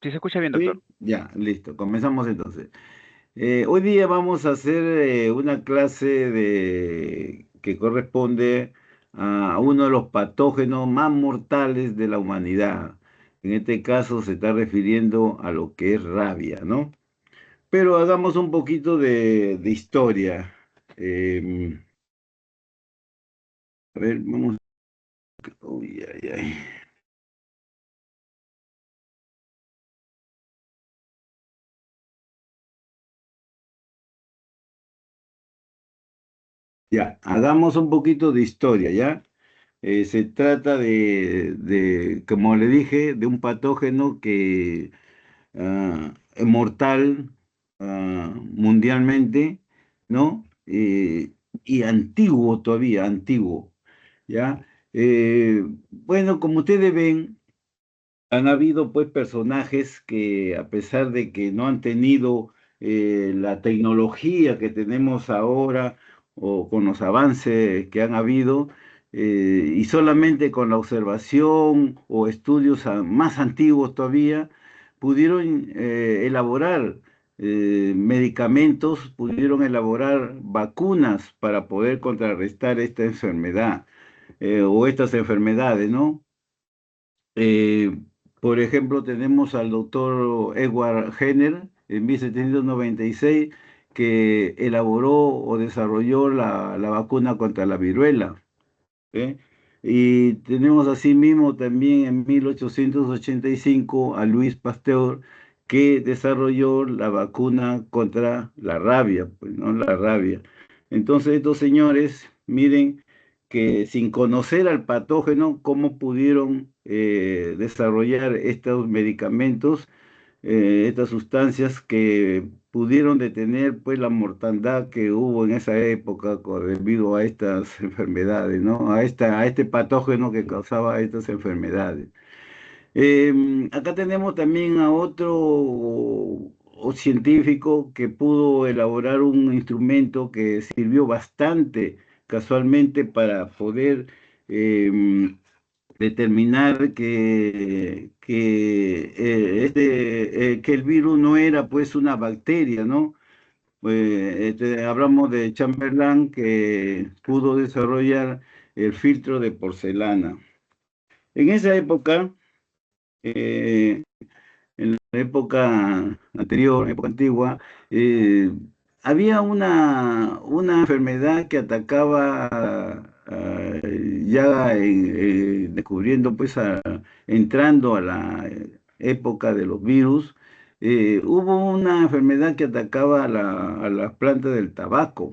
Sí, se escucha bien, doctor. ¿Sí? Ya, listo. Comenzamos entonces. Hoy día vamos a hacer una clase que corresponde a uno de los patógenos más mortales de la humanidad. En este caso se está refiriendo a lo que es rabia, ¿no? Pero hagamos un poquito de historia. Em, a ver, vamos. Uy, ay, ay. Ya, hagamos un poquito de historia, ¿ya? Se trata como le dije, de un patógeno que es mortal mundialmente, ¿no? Y antiguo todavía, antiguo, ¿ya? Bueno, como ustedes ven, han habido pues personajes que a pesar de que no han tenido la tecnología que tenemos ahora o con los avances que han habido, y solamente con la observación o estudios más antiguos todavía, pudieron elaborar medicamentos, pudieron elaborar vacunas para poder contrarrestar esta enfermedad o estas enfermedades, ¿no? Eh, por ejemplo, tenemos al doctor Edward Jenner en 1796 que elaboró o desarrolló la vacuna contra la viruela. ¿Eh? Y tenemos asimismo también en 1885 a Luis Pasteur que desarrolló la vacuna contra la rabia, pues, ¿no? La rabia. Entonces estos señores, miren que sin conocer al patógeno, cómo pudieron desarrollar estos medicamentos, estas sustancias que pudieron detener pues la mortandad que hubo en esa época debido a estas enfermedades, ¿no? A este patógeno que causaba estas enfermedades. Acá tenemos también a otro científico que pudo elaborar un instrumento que sirvió bastante casualmente para poder em, determinar que el virus no era pues una bacteria, ¿no? Hablamos de Chamberlain que pudo desarrollar el filtro de porcelana. En esa época, eh, en la época anterior, época antigua, eh, había una enfermedad que atacaba ya descubriendo, pues, entrando a la época de los virus, hubo una enfermedad que atacaba a las plantas del tabaco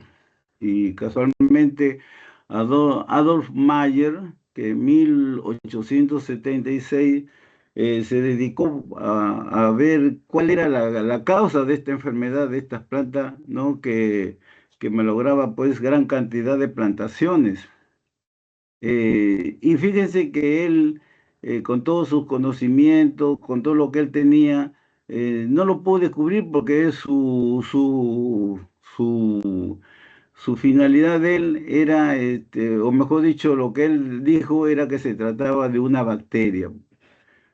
y casualmente Adolf Mayer, que en 1876 se dedicó a ver cuál era la causa de esta enfermedad, de estas plantas, ¿no? Que malograba pues gran cantidad de plantaciones. Y fíjense que él, con todos sus conocimientos, con todo lo que él tenía, no lo pudo descubrir porque es su finalidad de él era, o mejor dicho, lo que él dijo era que se trataba de una bacteria.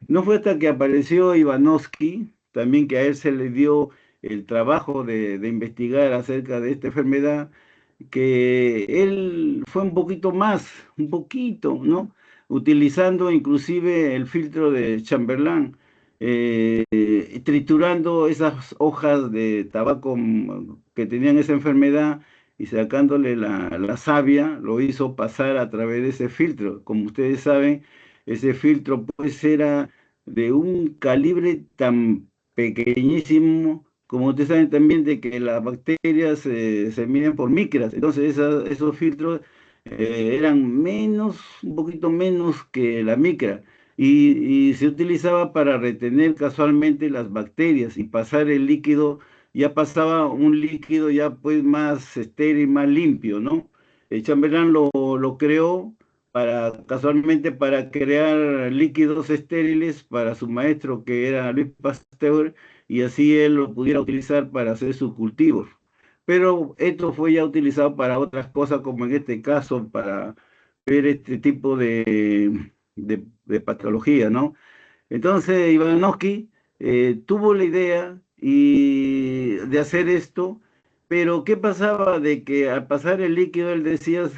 No fue hasta que apareció Ivanovsky, también que a él se le dio el trabajo de investigar acerca de esta enfermedad, que él fue un poquito más, un poquito, ¿no? Utilizando inclusive el filtro de Chamberlain, triturando esas hojas de tabaco que tenían esa enfermedad y sacándole la savia, lo hizo pasar a través de ese filtro. Como ustedes saben, ese filtro pues era de un calibre tan pequeñísimo, como ustedes saben también de que las bacterias se miden por micras, entonces esos filtros eran menos, un poquito menos que la micra, y se utilizaba para retener casualmente las bacterias y pasar el líquido, ya pasaba un líquido ya pues más estéril, más limpio, ¿no? Chamberlain lo creó casualmente para crear líquidos estériles para su maestro que era Luis Pasteur y así él lo pudiera utilizar para hacer sus cultivos. Pero esto fue ya utilizado para otras cosas, como en este caso, para ver este tipo de patología, ¿no? Entonces, Ivanovsky tuvo la idea de hacer esto, pero ¿qué pasaba? De que al pasar el líquido, él decía,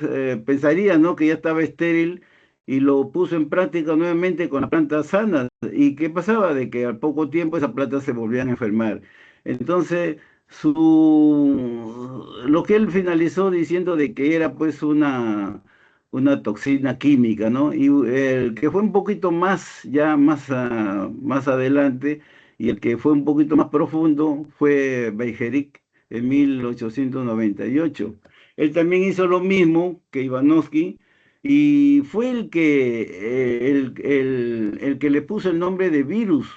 pensaría, ¿no? Que ya estaba estéril y lo puso en práctica nuevamente con las plantas sanas. ¿Y qué pasaba? De que al poco tiempo esas plantas se volvían a enfermar. Entonces, lo que él finalizó diciendo de que era pues una toxina química, ¿no? Y el que fue un poquito más, ya más adelante, y el que fue un poquito más profundo fue Beijeric en 1898. Él también hizo lo mismo que Ivanovsky y fue el que le puso el nombre de virus.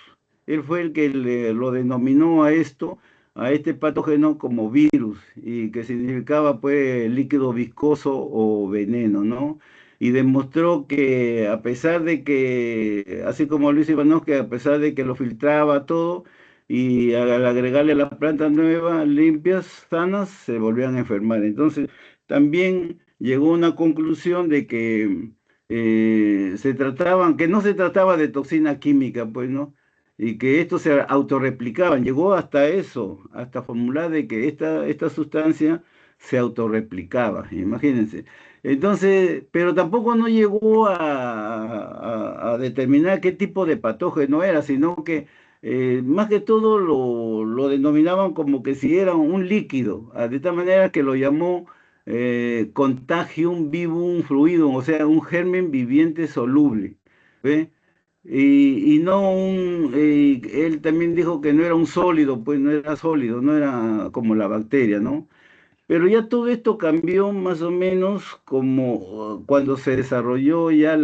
Él fue el que lo denominó a esto, a este patógeno como virus, y que significaba pues líquido viscoso o veneno, ¿no? Y demostró que a pesar de que, así como Luis Ivanov, que a pesar de que lo filtraba todo, y al agregarle las plantas nuevas, limpias, sanas, se volvían a enfermar. Entonces, también llegó a una conclusión de que que no se trataba de toxina química, pues, ¿no? Y que estos se autorreplicaban. Llegó hasta eso, hasta formular de que esta sustancia se autorreplicaba, imagínense. Entonces, pero tampoco no llegó a determinar qué tipo de patógeno era, sino que más que todo lo denominaban como que si era un líquido, de tal manera que lo llamó contagium vivum fluidum, o sea, un germen viviente soluble. ¿Ve? Y no él también dijo que no era un sólido, pues no era sólido, no era como la bacteria, ¿no? Pero ya todo esto cambió más o menos como cuando se desarrolló ya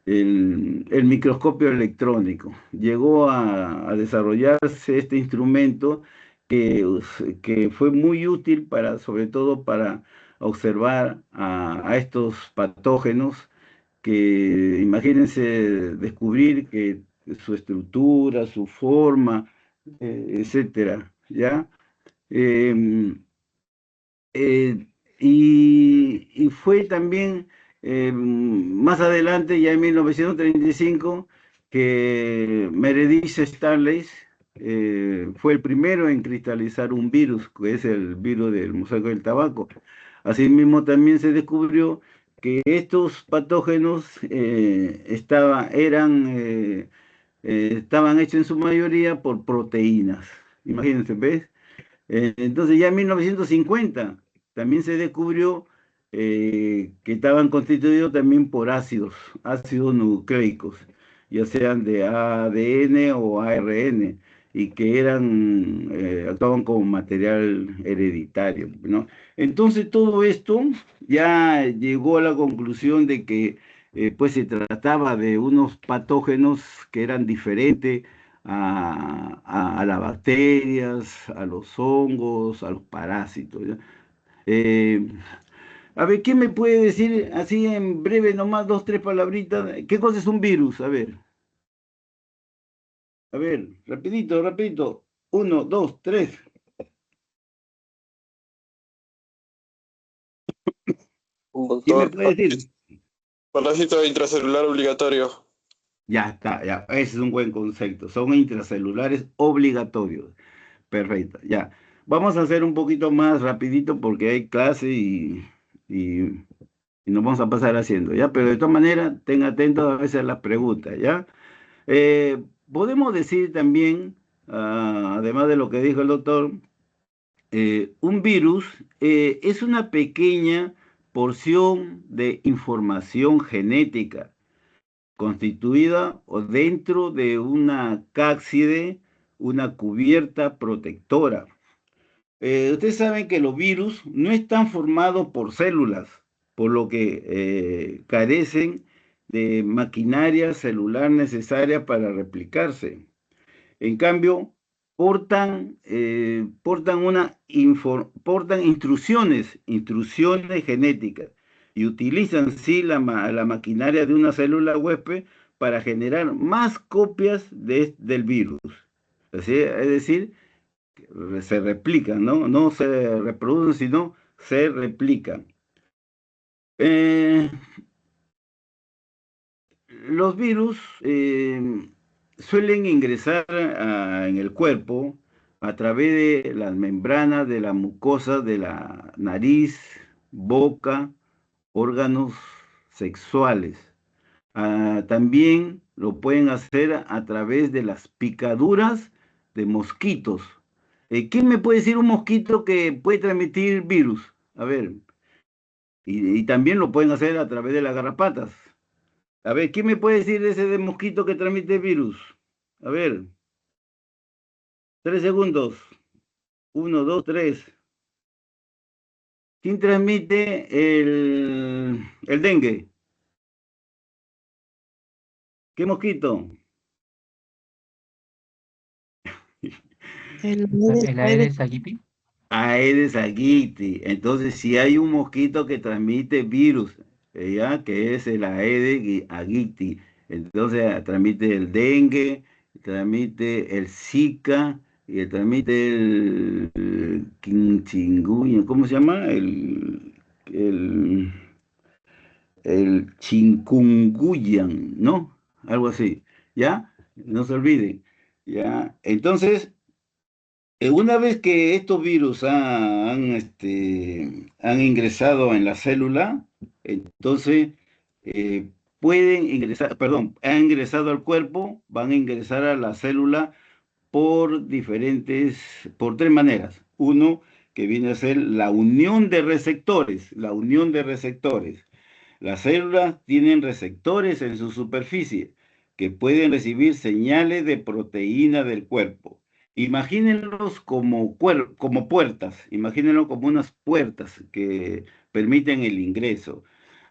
el microscopio electrónico. Llegó a desarrollarse este instrumento que fue muy útil para, sobre todo para observar a estos patógenos que, imagínense, descubrir que su estructura, su forma, etcétera, ¿ya? Em, y fue también más adelante, ya en 1935, que Meredith Starley fue el primero en cristalizar un virus, que es el virus del mosaico del tabaco. Asimismo, también se descubrió que estos patógenos estaban hechos en su mayoría por proteínas. Imagínense, ¿ves? Entonces ya en 1950 también se descubrió que estaban constituidos también por ácidos nucleicos, ya sean de ADN o ARN, y que actuaban como material hereditario, ¿no? Entonces todo esto ya llegó a la conclusión de que pues se trataba de unos patógenos que eran diferentes a las bacterias, a los hongos, a los parásitos, ¿ya? Eh, a ver, ¿quién me puede decir así en breve, nomás dos, tres palabritas? ¿Qué cosa es un virus? A ver, rapidito, rapidito. Uno, dos, tres. Un ¿Quién me doctor, puede decir? parásito intracelular obligatorio. Ya está, ya. Ese es un buen concepto. Son intracelulares obligatorios. Perfecto, ya. Vamos a hacer un poquito más rapidito porque hay clase y, y nos vamos a pasar haciendo, ¿ya? Pero de todas maneras, ten atento a veces a las preguntas, ¿ya? Podemos decir también, además de lo que dijo el doctor, un virus es una pequeña porción de información genética constituida o dentro de una cápside, una cubierta protectora. Ustedes saben que los virus no están formados por células, por lo que carecen de maquinaria celular necesaria para replicarse. En cambio, portan instrucciones genéticas, y utilizan sí la maquinaria de una célula huésped para generar más copias del virus. Es decir, se replican, ¿no? No se reproducen, sino se replican. Eh, los virus suelen ingresar en el cuerpo a través de las membranas de la mucosa de la nariz, boca, órganos sexuales. También lo pueden hacer a través de las picaduras de mosquitos. ¿Quién me puede decir un mosquito que puede transmitir virus? A ver, y también lo pueden hacer a través de las garrapatas. A ver, ¿quién me puede decir ese de mosquito que transmite virus? A ver, 3 segundos. Uno, dos, tres. ¿Quién transmite el dengue? ¿Qué mosquito? El El aire, Aedes aegypti. Aedes aegypti. Entonces, si hay un mosquito que transmite virus, ¿ya? Que es el Aedes aegypti. Entonces, transmite el dengue, transmite el Zika y transmite el chikungunya. ¿Cómo se llama? El, el chikungunya, ¿no? Algo así, ¿ya? No se olviden, ¿ya? Entonces, una vez que estos virus han ingresado en la célula, entonces pueden ingresar, perdón, han ingresado al cuerpo, van a ingresar a la célula por tres maneras. Uno, que viene a ser la unión de receptores, la unión de receptores. Las células tienen receptores en su superficie que pueden recibir señales de proteína del cuerpo. Imagínenlos como puertas, imagínenlo como unas puertas que permiten el ingreso.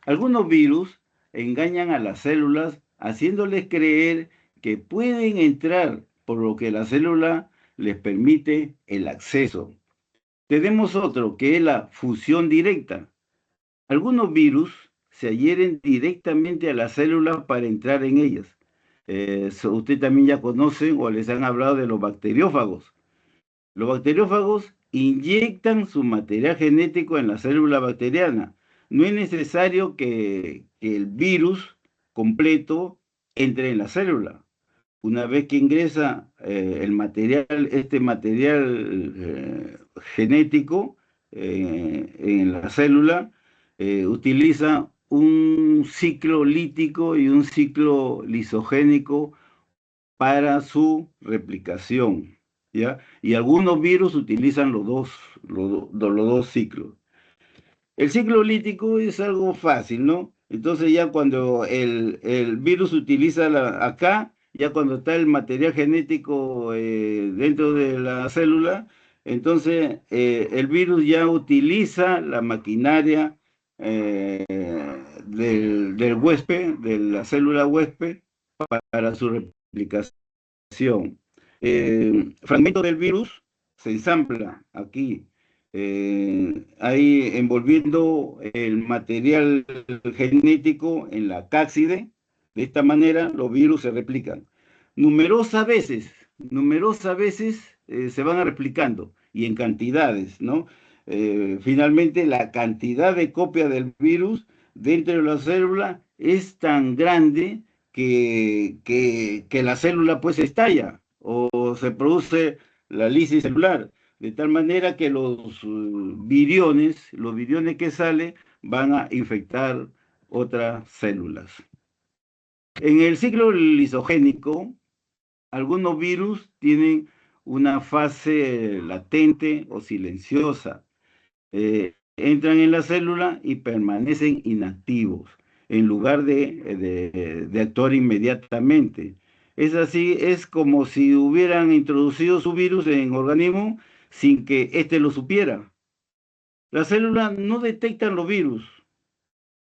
Algunos virus engañan a las células haciéndoles creer que pueden entrar, por lo que la célula les permite el acceso. Tenemos otro que es la fusión directa. Algunos virus se adhieren directamente a las células para entrar en ellas. Usted también ya conoce o les han hablado de los bacteriófagos. Los bacteriófagos inyectan su material genético en la célula bacteriana. No es necesario que el virus completo entre en la célula. Una vez que ingresa este material genético en la célula, utiliza un ciclo lítico y un ciclo lisogénico para su replicación, ¿ya? Y algunos virus utilizan los dos ciclos. El ciclo lítico es algo fácil, ¿no? Entonces ya cuando el virus utiliza acá, ya cuando está el material genético dentro de la célula, entonces el virus ya utiliza la maquinaria del huésped, de la célula huésped, para su replicación. Fragmento del virus se ensambla aquí, ahí envolviendo el material genético en la cápside. De esta manera los virus se replican. Numerosas veces se van replicando y en cantidades, ¿no? Finalmente, la cantidad de copias del virus dentro de la célula es tan grande que la célula pues estalla o se produce la lisis celular, de tal manera que los viriones que salen van a infectar otras células. En el ciclo lisogénico, algunos virus tienen una fase latente o silenciosa. Entran en la célula y permanecen inactivos en lugar de actuar inmediatamente. Es así, es como si hubieran introducido su virus en el organismo sin que éste lo supiera. Las células no detectan los virus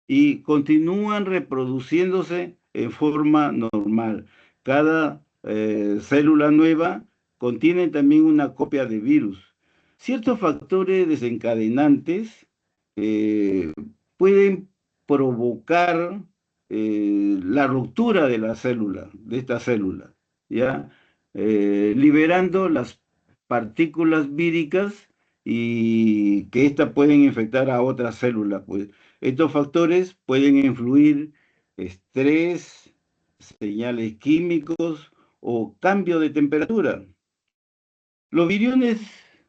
y continúan reproduciéndose en forma normal. Cada célula nueva contiene también una copia de virus. Ciertos factores desencadenantes eh, pueden provocar la ruptura de la célula, de esta célula, ¿ya? Liberando las partículas víricas y que éstas pueden infectar a otras células, pues. Estos factores pueden influir estrés, señales químicos o cambio de temperatura. Los viriones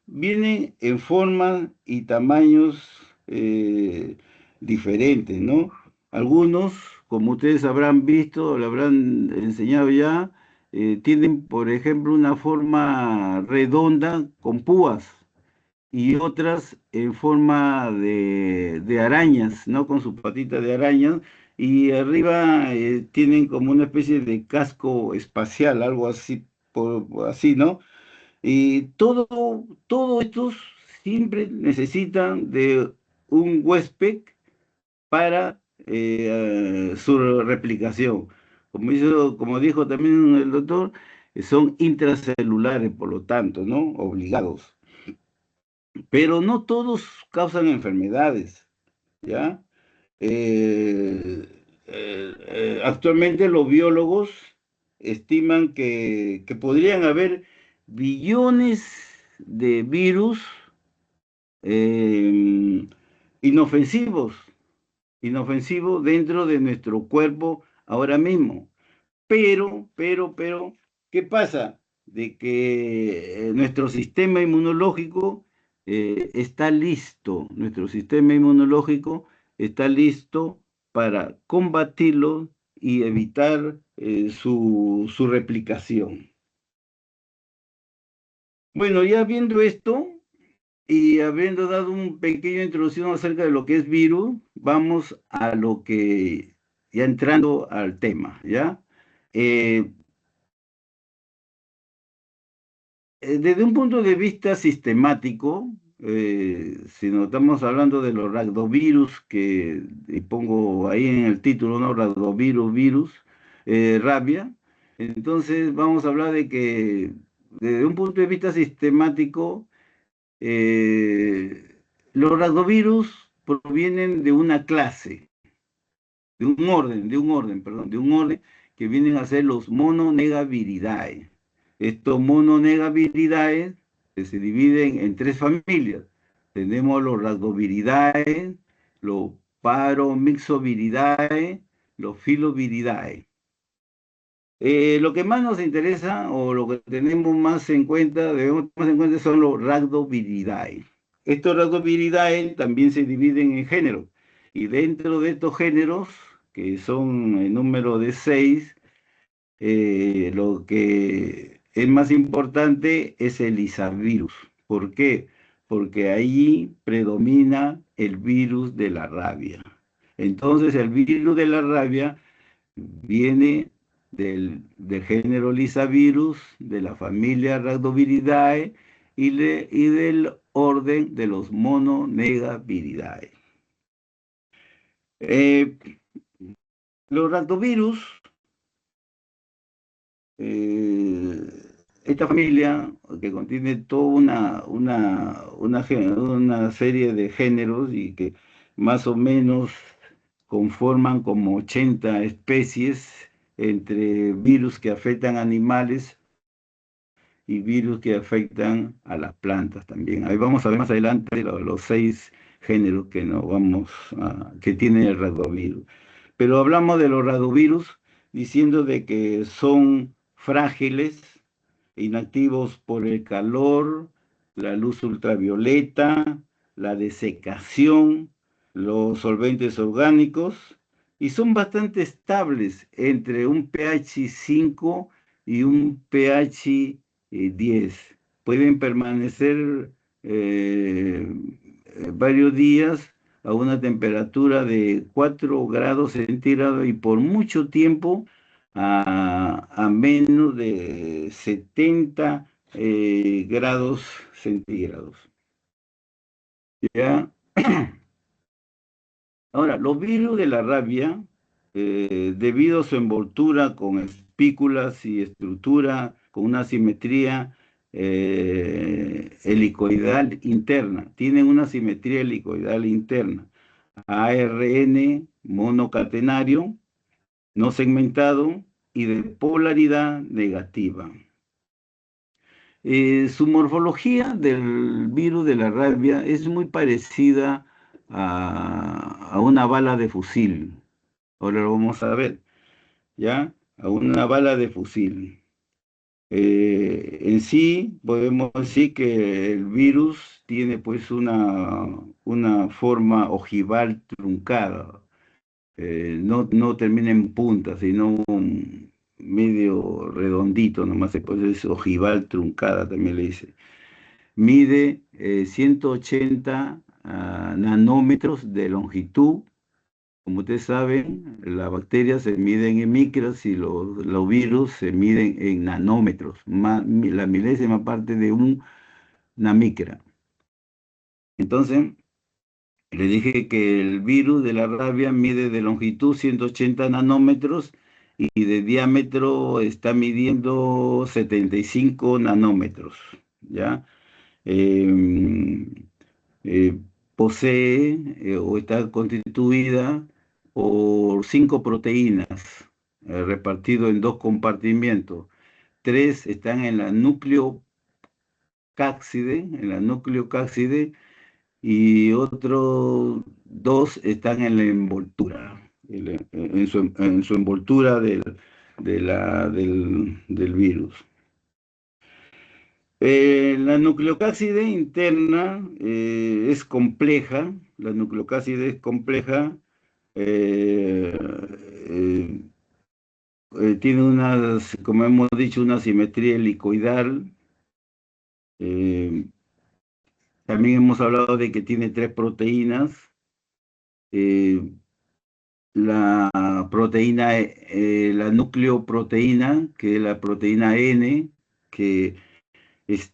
vienen en formas y tamaños diferentes, ¿no? Algunos, como ustedes habrán visto, lo habrán enseñado ya, tienen, por ejemplo, una forma redonda con púas y otras en forma de arañas, ¿no? Con su patita de arañas y arriba tienen como una especie de casco espacial, algo así, así, ¿no? Y todo estos siempre necesitan de un huésped para su replicación. Como dijo también el doctor, son intracelulares, por lo tanto, ¿no? Obligados. Pero no todos causan enfermedades, ¿ya? Actualmente los biólogos estiman que podrían haber billones de virus eh, inofensivos, inofensivos dentro de nuestro cuerpo ahora mismo. Pero, ¿qué pasa? De que nuestro sistema inmunológico está listo, nuestro sistema inmunológico está listo para combatirlo y evitar su replicación. Bueno, ya viendo esto y habiendo dado un pequeño introducción acerca de lo que es virus, vamos a lo que, ya entrando al tema, ¿ya? Eh, Desde un punto de vista sistemático, si nos estamos hablando de los rhabdovirus, que y pongo ahí en el título, ¿no? Rhabdovirus, virus, rabia, entonces vamos a hablar de que desde un punto de vista sistemático, los rhabdovirus provienen de una clase, de un orden que vienen a ser los mononegaviridae. Estos mononegaviridae se dividen en tres familias. Tenemos los rhabdoviridae, los paromixoviridae, los filoviridae. Lo que más nos interesa o lo que tenemos más en cuenta, debemos tener más en cuenta son los rhabdoviridae. Estos rhabdoviridae también se dividen en géneros y dentro de estos géneros, que son en número de 6, lo que es más importante es el Isavirus. ¿Por qué? Porque ahí predomina el virus de la rabia. Entonces el virus de la rabia viene del género Lisavirus, de la familia Rhabdoviridae y del orden de los Mononegaviridae. Eh, los rhabdovirus, eh, esta familia que contiene toda una serie de géneros y que más o menos conforman como 80 especies entre virus que afectan a animales y virus que afectan a las plantas también. Ahí vamos a ver más adelante los 6 géneros que que tiene el rhabdovirus. Pero hablamos de los rhabdovirus diciendo de que son frágiles, inactivos por el calor, la luz ultravioleta, la desecación, los solventes orgánicos, y son bastante estables entre un pH 5 y un pH 10. Pueden permanecer varios días a una temperatura de 4 grados centígrados y por mucho tiempo a menos de 70 grados centígrados. ¿Ya? Ahora, los virus de la rabia, debido a su envoltura con espículas y estructura, con una simetría helicoidal interna, tienen una simetría helicoidal interna, ARN monocatenario, no segmentado y de polaridad negativa. Su morfología del virus de la rabia es muy parecida a una bala de fusil. Ahora lo vamos a ver, ¿ya? A una bala de fusil. En sí, podemos decir que el virus tiene pues una forma ojival truncada. No termina en punta, sino medio redondito, nomás se puede decir ojival truncada, también le dice. Mide 180 nanómetros de longitud. Como ustedes saben, las bacterias se miden en micras y los virus se miden en nanómetros, la milésima parte de una micra. Entonces, le dije que el virus de la rabia mide de longitud 180 nanómetros y de diámetro está midiendo 75 nanómetros, ¿ya? Em, eh, Posee o está constituida por 5 proteínas repartidas en 2 compartimentos. 3 están en la nucleocápside, y otros 2 están en la envoltura, en su envoltura del virus. La nucleocápside interna es compleja, la nucleocápside es compleja, eh, eh, tiene como hemos dicho, una simetría helicoidal. eh, También hemos hablado de que tiene 3 proteínas. eh, la proteína, la nucleoproteína, que es la proteína N, que es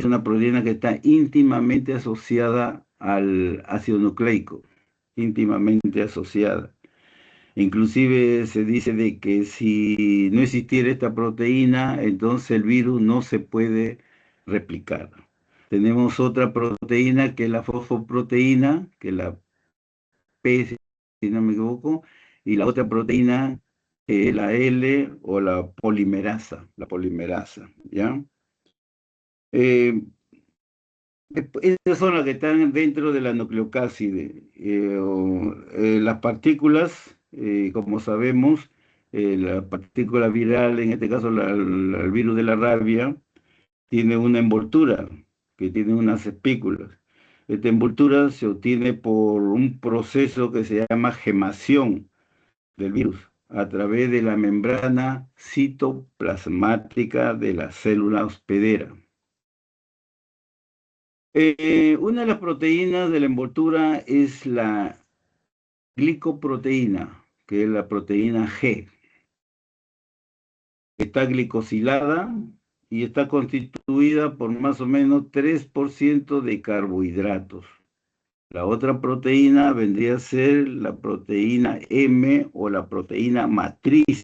una proteína que está íntimamente asociada al ácido nucleico, íntimamente asociada. Inclusive se dice de que si no existiera esta proteína, entonces el virus no se puede replicar. Tenemos otra proteína que es la fosfoproteína, que es la P, si no me equivoco, y la otra proteína, la L o la polimerasa, ¿ya? Eh, Estas son las que están dentro de la nucleocápside. Las partículas, como sabemos, la partícula viral, en este caso el virus de la rabia, tiene una envoltura, que tiene unas espículas. Esta envoltura se obtiene por un proceso que se llama gemación del virus a través de la membrana citoplasmática de la célula hospedera. Una de las proteínas de la envoltura es la glicoproteína, que es la proteína G. Está glicosilada y está constituida por más o menos 3% de carbohidratos. La otra proteína vendría a ser la proteína M o la proteína matriz,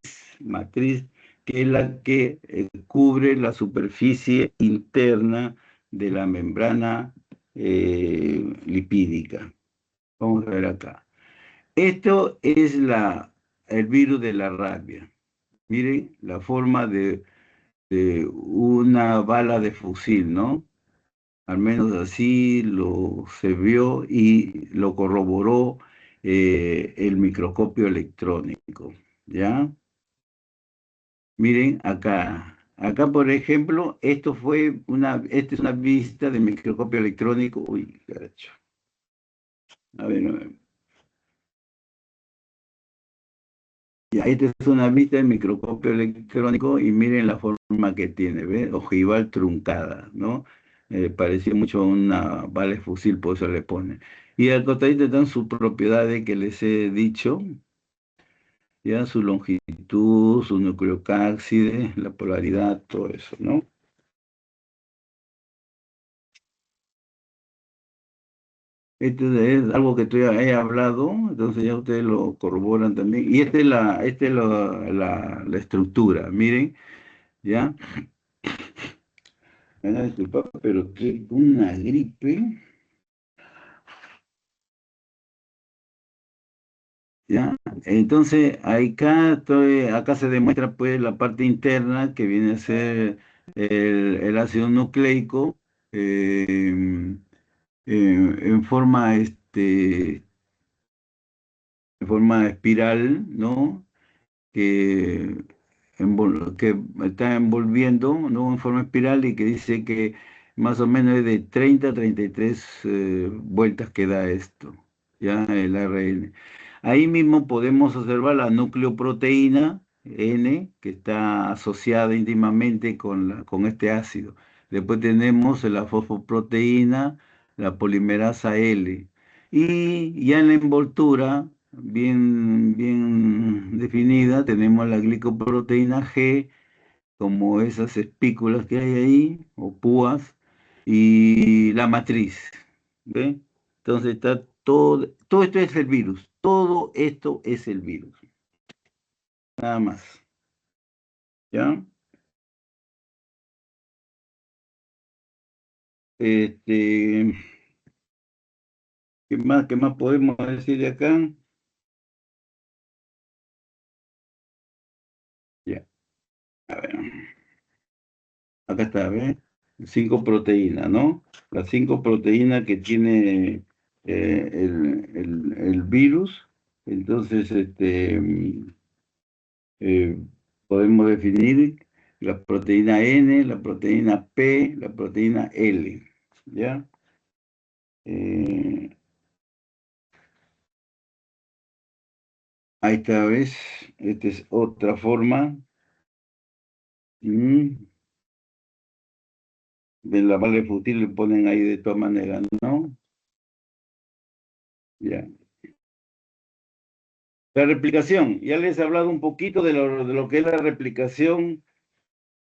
que es la que cubre la superficie interna de la membrana lipídica. Vamos a ver acá. Esto es el virus de la rabia. Miren la forma de una bala de fusil, ¿no? Al menos así se vio y lo corroboró el microscopio electrónico, ¿ya? Miren acá. Acá, por ejemplo, esta es una vista del microscopio electrónico. Uy, caracho. A ver, a ver. Ya, esta es una vista del microscopio electrónico y miren la forma que tiene, ¿ves? Ojival truncada, ¿no? Parecía mucho a una bala de fusil, por eso le pone. Y al costadito están sus propiedades que les he dicho, ya su longitud, su nucleocápside, la polaridad, todo eso, ¿no? Esto es algo que he hablado, entonces ya ustedes lo corroboran también. Y esta es la estructura, miren, ¿ya? Me van a disculpar, pero que una gripe, ¿ya? Entonces, acá se demuestra pues la parte interna que viene a ser el ácido nucleico eh, en forma espiral, ¿no? Que que está envolviendo, ¿no? En forma espiral y que dice que más o menos es de 30 a 33 vueltas que da esto, ya el ARN. Ahí mismo podemos observar la nucleoproteína N, que está asociada íntimamente con este ácido. Después tenemos la fosfoproteína, la polimerasa L. Y ya en la envoltura, bien definida, tenemos la glicoproteína G, como esas espículas que hay ahí, o púas, y la matriz. ¿Ve? Entonces está todo esto es el virus, todo esto es el virus, nada más. ¿Ya? Este, qué más podemos decir de acá? Ya, a ver. Acá está, ¿ves? 5 proteínas, ¿no? Las 5 proteínas que tiene el virus. Entonces, eh, podemos definir la proteína N, la proteína P, la proteína L, ¿ya? Eh, Ahí está, ¿ves? Esta es otra forma de la bala futil, le ponen ahí de todas maneras, ¿no? Ya. La replicación, ya les he hablado un poquito de lo que es la replicación.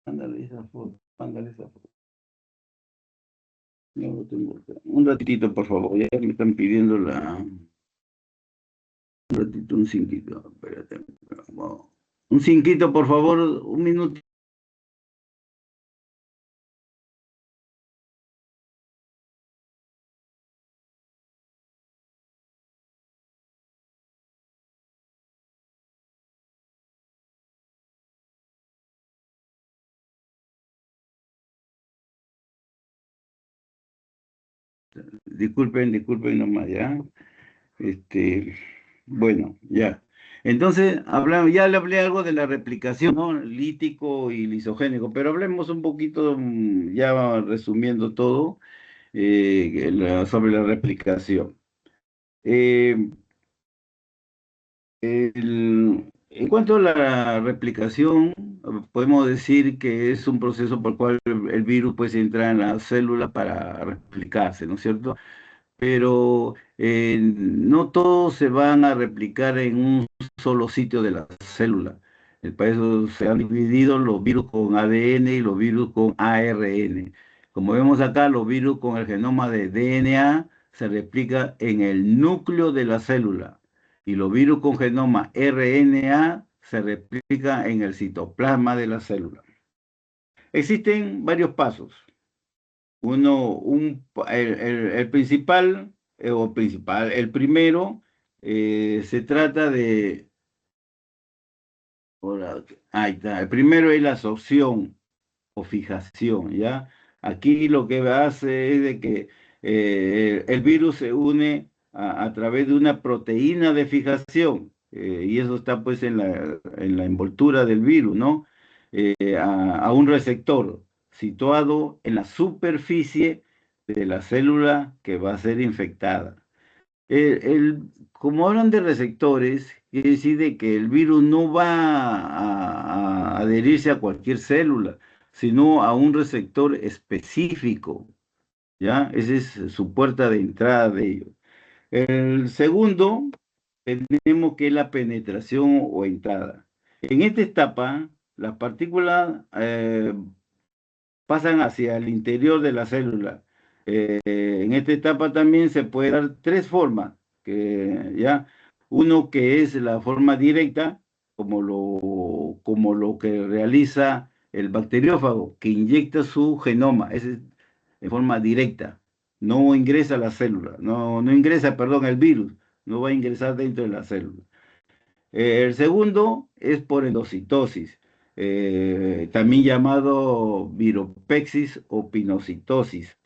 Mándale esa foto, mándale esa foto. No lo tengo acá. Un ratito, por favor, ya me están pidiendo un ratito, un cinquito, espérate. Vamos. Un cinquito, por favor, un minuto. Disculpen nomás, ya. Este, bueno, ya. Entonces, ya le hablé algo de la replicación, ¿no? Lítico y lisogénico, pero hablemos un poquito, ya resumiendo todo, sobre la replicación. Eh, en cuanto a la replicación, podemos decir que es un proceso por el cual el virus pues entra en la célula para replicarse, ¿no es cierto? Pero no todos se van a replicar en un solo sitio de la célula. Para eso se han dividido los virus con ADN y los virus con ARN. Como vemos acá, los virus con el genoma de DNA se replica en el núcleo de la célula y los virus con genoma RNA se replica en el citoplasma de la célula. Existen varios pasos. El principal, el primero, se trata de, ahí está, el primero es la absorción o fijación, ¿ya? Aquí lo que hace es de que el virus se une a través de una proteína de fijación, y eso está pues en la envoltura del virus, ¿no? A un receptor situado en la superficie de la célula que va a ser infectada. Como hablan de receptores, quiere decir de que el virus no va a adherirse a cualquier célula, sino a un receptor específico, ¿ya? Esa es su puerta de entrada de ellos. El segundo, tenemos que es la penetración o entrada. En esta etapa, las partículas pasan hacia el interior de la célula. En esta etapa también se puede dar tres formas, ¿ya? Uno que es la forma directa, como lo que realiza el bacteriófago, que inyecta su genoma, es de forma directa, no ingresa a la célula, no ingresa, perdón, el virus, no va a ingresar dentro de la célula. El segundo es por endocitosis, también llamado viropexis o pinocitosis.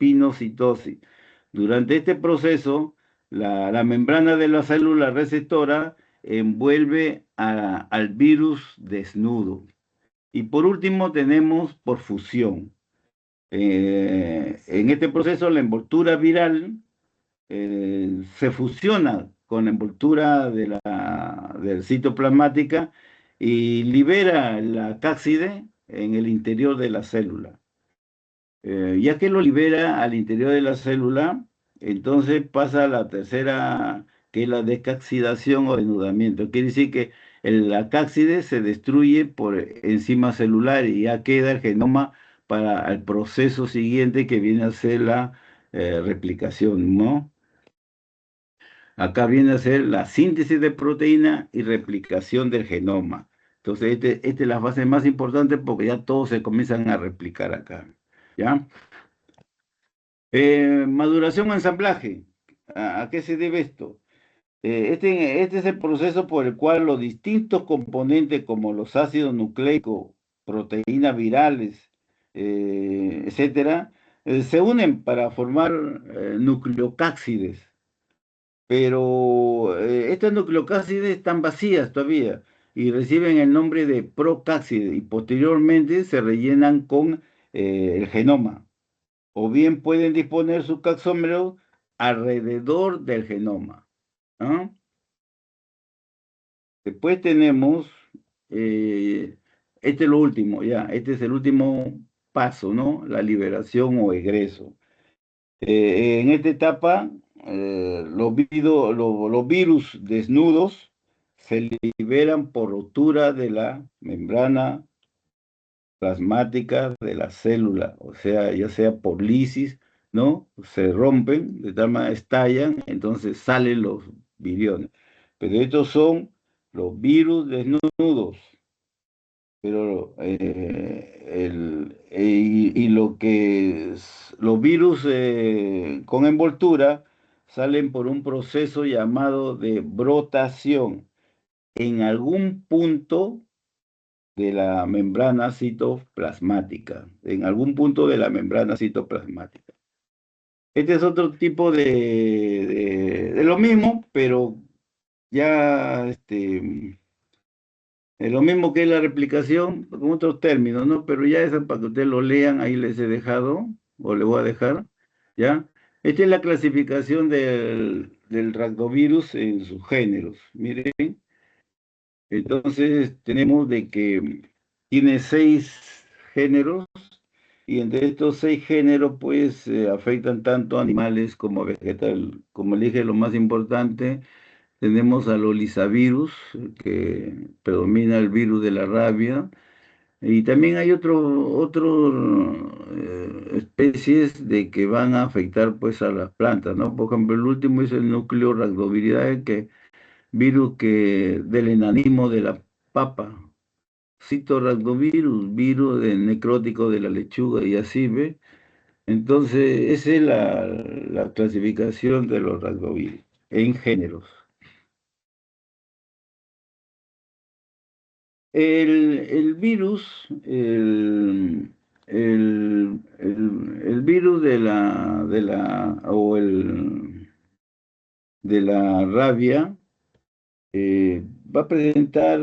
Durante este proceso, la membrana de la célula receptora envuelve al virus desnudo. Y por último tenemos por fusión. En este proceso la envoltura viral se fusiona con la envoltura del citoplasmática y libera la cápside en el interior de la célula. Ya que lo libera al interior de la célula, entonces pasa a la tercera, que es la descapsidación o denudamiento. Quiere decir que la cápside se destruye por enzima celular y ya queda el genoma para el proceso siguiente que viene a ser la replicación, ¿no? Acá viene a ser la síntesis de proteína y replicación del genoma. Entonces, esta es la fase más importante porque ya todos se comienzan a replicar acá, ¿ya? Maduración o ensamblaje. ¿A qué se debe esto? Este es el proceso por el cual los distintos componentes como los ácidos nucleicos, proteínas virales, etcétera, se unen para formar nucleocápsides. Pero estas nucleocápsides están vacías todavía y reciben el nombre de procápsides y posteriormente se rellenan con el genoma o bien pueden disponer su taxómero alrededor del genoma, ¿no? Después tenemos, este es lo último, ya, este es el último paso, ¿no? La liberación o egreso. En esta etapa, los virus desnudos se liberan por rotura de la membrana plasmática de la célula, o sea, ya sea por lisis, ¿no? Se rompen, de tal manera estallan, entonces salen los viriones. Pero estos son los virus desnudos, pero los virus con envoltura salen por un proceso llamado de brotación en algún punto de la membrana citoplasmática, en algún punto de la membrana citoplasmática. Este es otro tipo de lo mismo, pero ya es lo mismo que la replicación, con otros términos, ¿no? Pero ya eso para que ustedes lo lean, ahí les he dejado, o les voy a dejar, ¿ya? Esta es la clasificación del rhabdovirus en sus géneros. Miren, entonces tenemos de que tiene 6 géneros y entre estos 6 géneros pues afectan tanto a animales como a vegetal. Como le dije, lo más importante, tenemos al olizavirus, que predomina el virus de la rabia, y también hay especies de que van a afectar pues a las plantas, ¿no? Por ejemplo, el último es el núcleo rhabdoviridae, que virus del enanismo de la papa, citorhabdovirus, virus necrótico de la lechuga y así, ¿ve? Entonces, esa es la clasificación de los rhabdovirus en géneros. El virus, el virus de la rabia va a presentar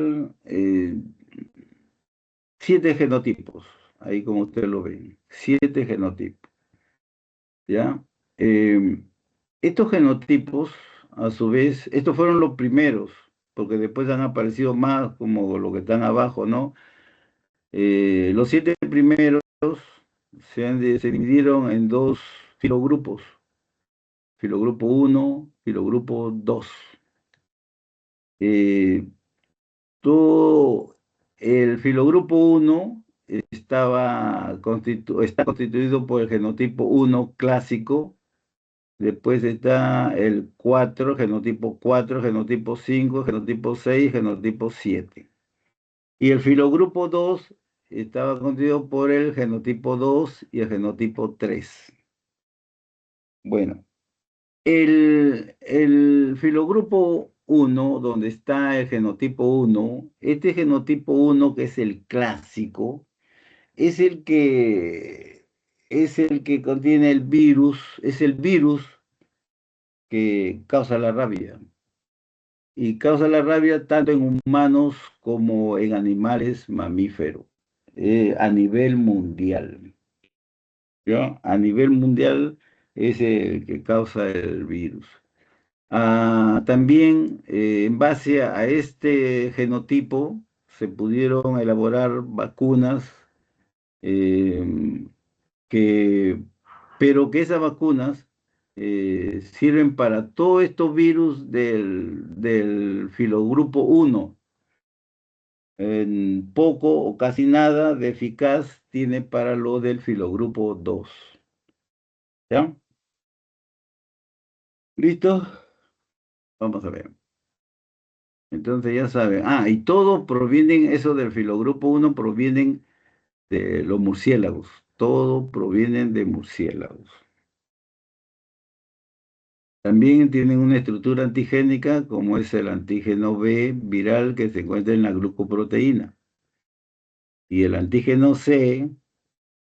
7 genotipos, ahí como ustedes lo ven, 7 genotipos, ¿ya? Estos genotipos, a su vez, estos fueron los primeros, porque después han aparecido más como lo que están abajo, ¿no? Los 7 primeros se dividieron en 2 filogrupos, filogrupo 1, filogrupo 2. Todo el filogrupo 1 está constituido por el genotipo 1 clásico, después está el 4, genotipo 4, genotipo 5, genotipo 6, genotipo 7. Y el filogrupo 2 estaba constituido por el genotipo 2 y el genotipo 3. Bueno, el filogrupo 1, donde está el genotipo 1, este genotipo 1 que es el clásico, es el que contiene el virus, es el virus que causa la rabia. Y causa la rabia tanto en humanos como en animales mamíferos. a nivel mundial. ¿Ya? A nivel mundial es el que causa el virus. También en base a este genotipo se pudieron elaborar vacunas eh, que, pero que esas vacunas sirven para todos estos virus del filogrupo 1. En poco o casi nada de eficaz tiene para lo del filogrupo 2. ¿Ya? ¿Listo? Vamos a ver. Entonces ya saben. Y todos provienen, eso del filogrupo 1 provienen de los murciélagos. Todos provienen de murciélagos. También tienen una estructura antigénica como es el antígeno B viral que se encuentra en la glucoproteína. Y el antígeno C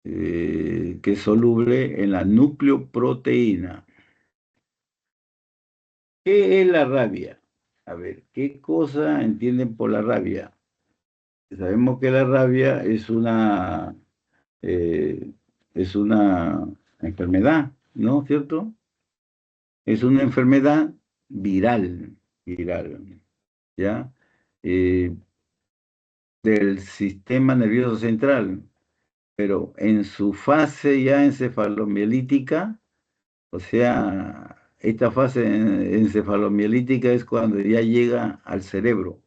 que es soluble en la nucleoproteína. ¿Qué es la rabia? A ver, ¿qué cosa entienden por la rabia? Sabemos que la rabia eh, es una enfermedad, ¿no? ¿Cierto? Es una enfermedad viral, ¿ya? Eh, del sistema nervioso central, pero en su fase ya encefalomielítica, o sea, esta fase encefalomielítica es cuando ya llega al cerebro.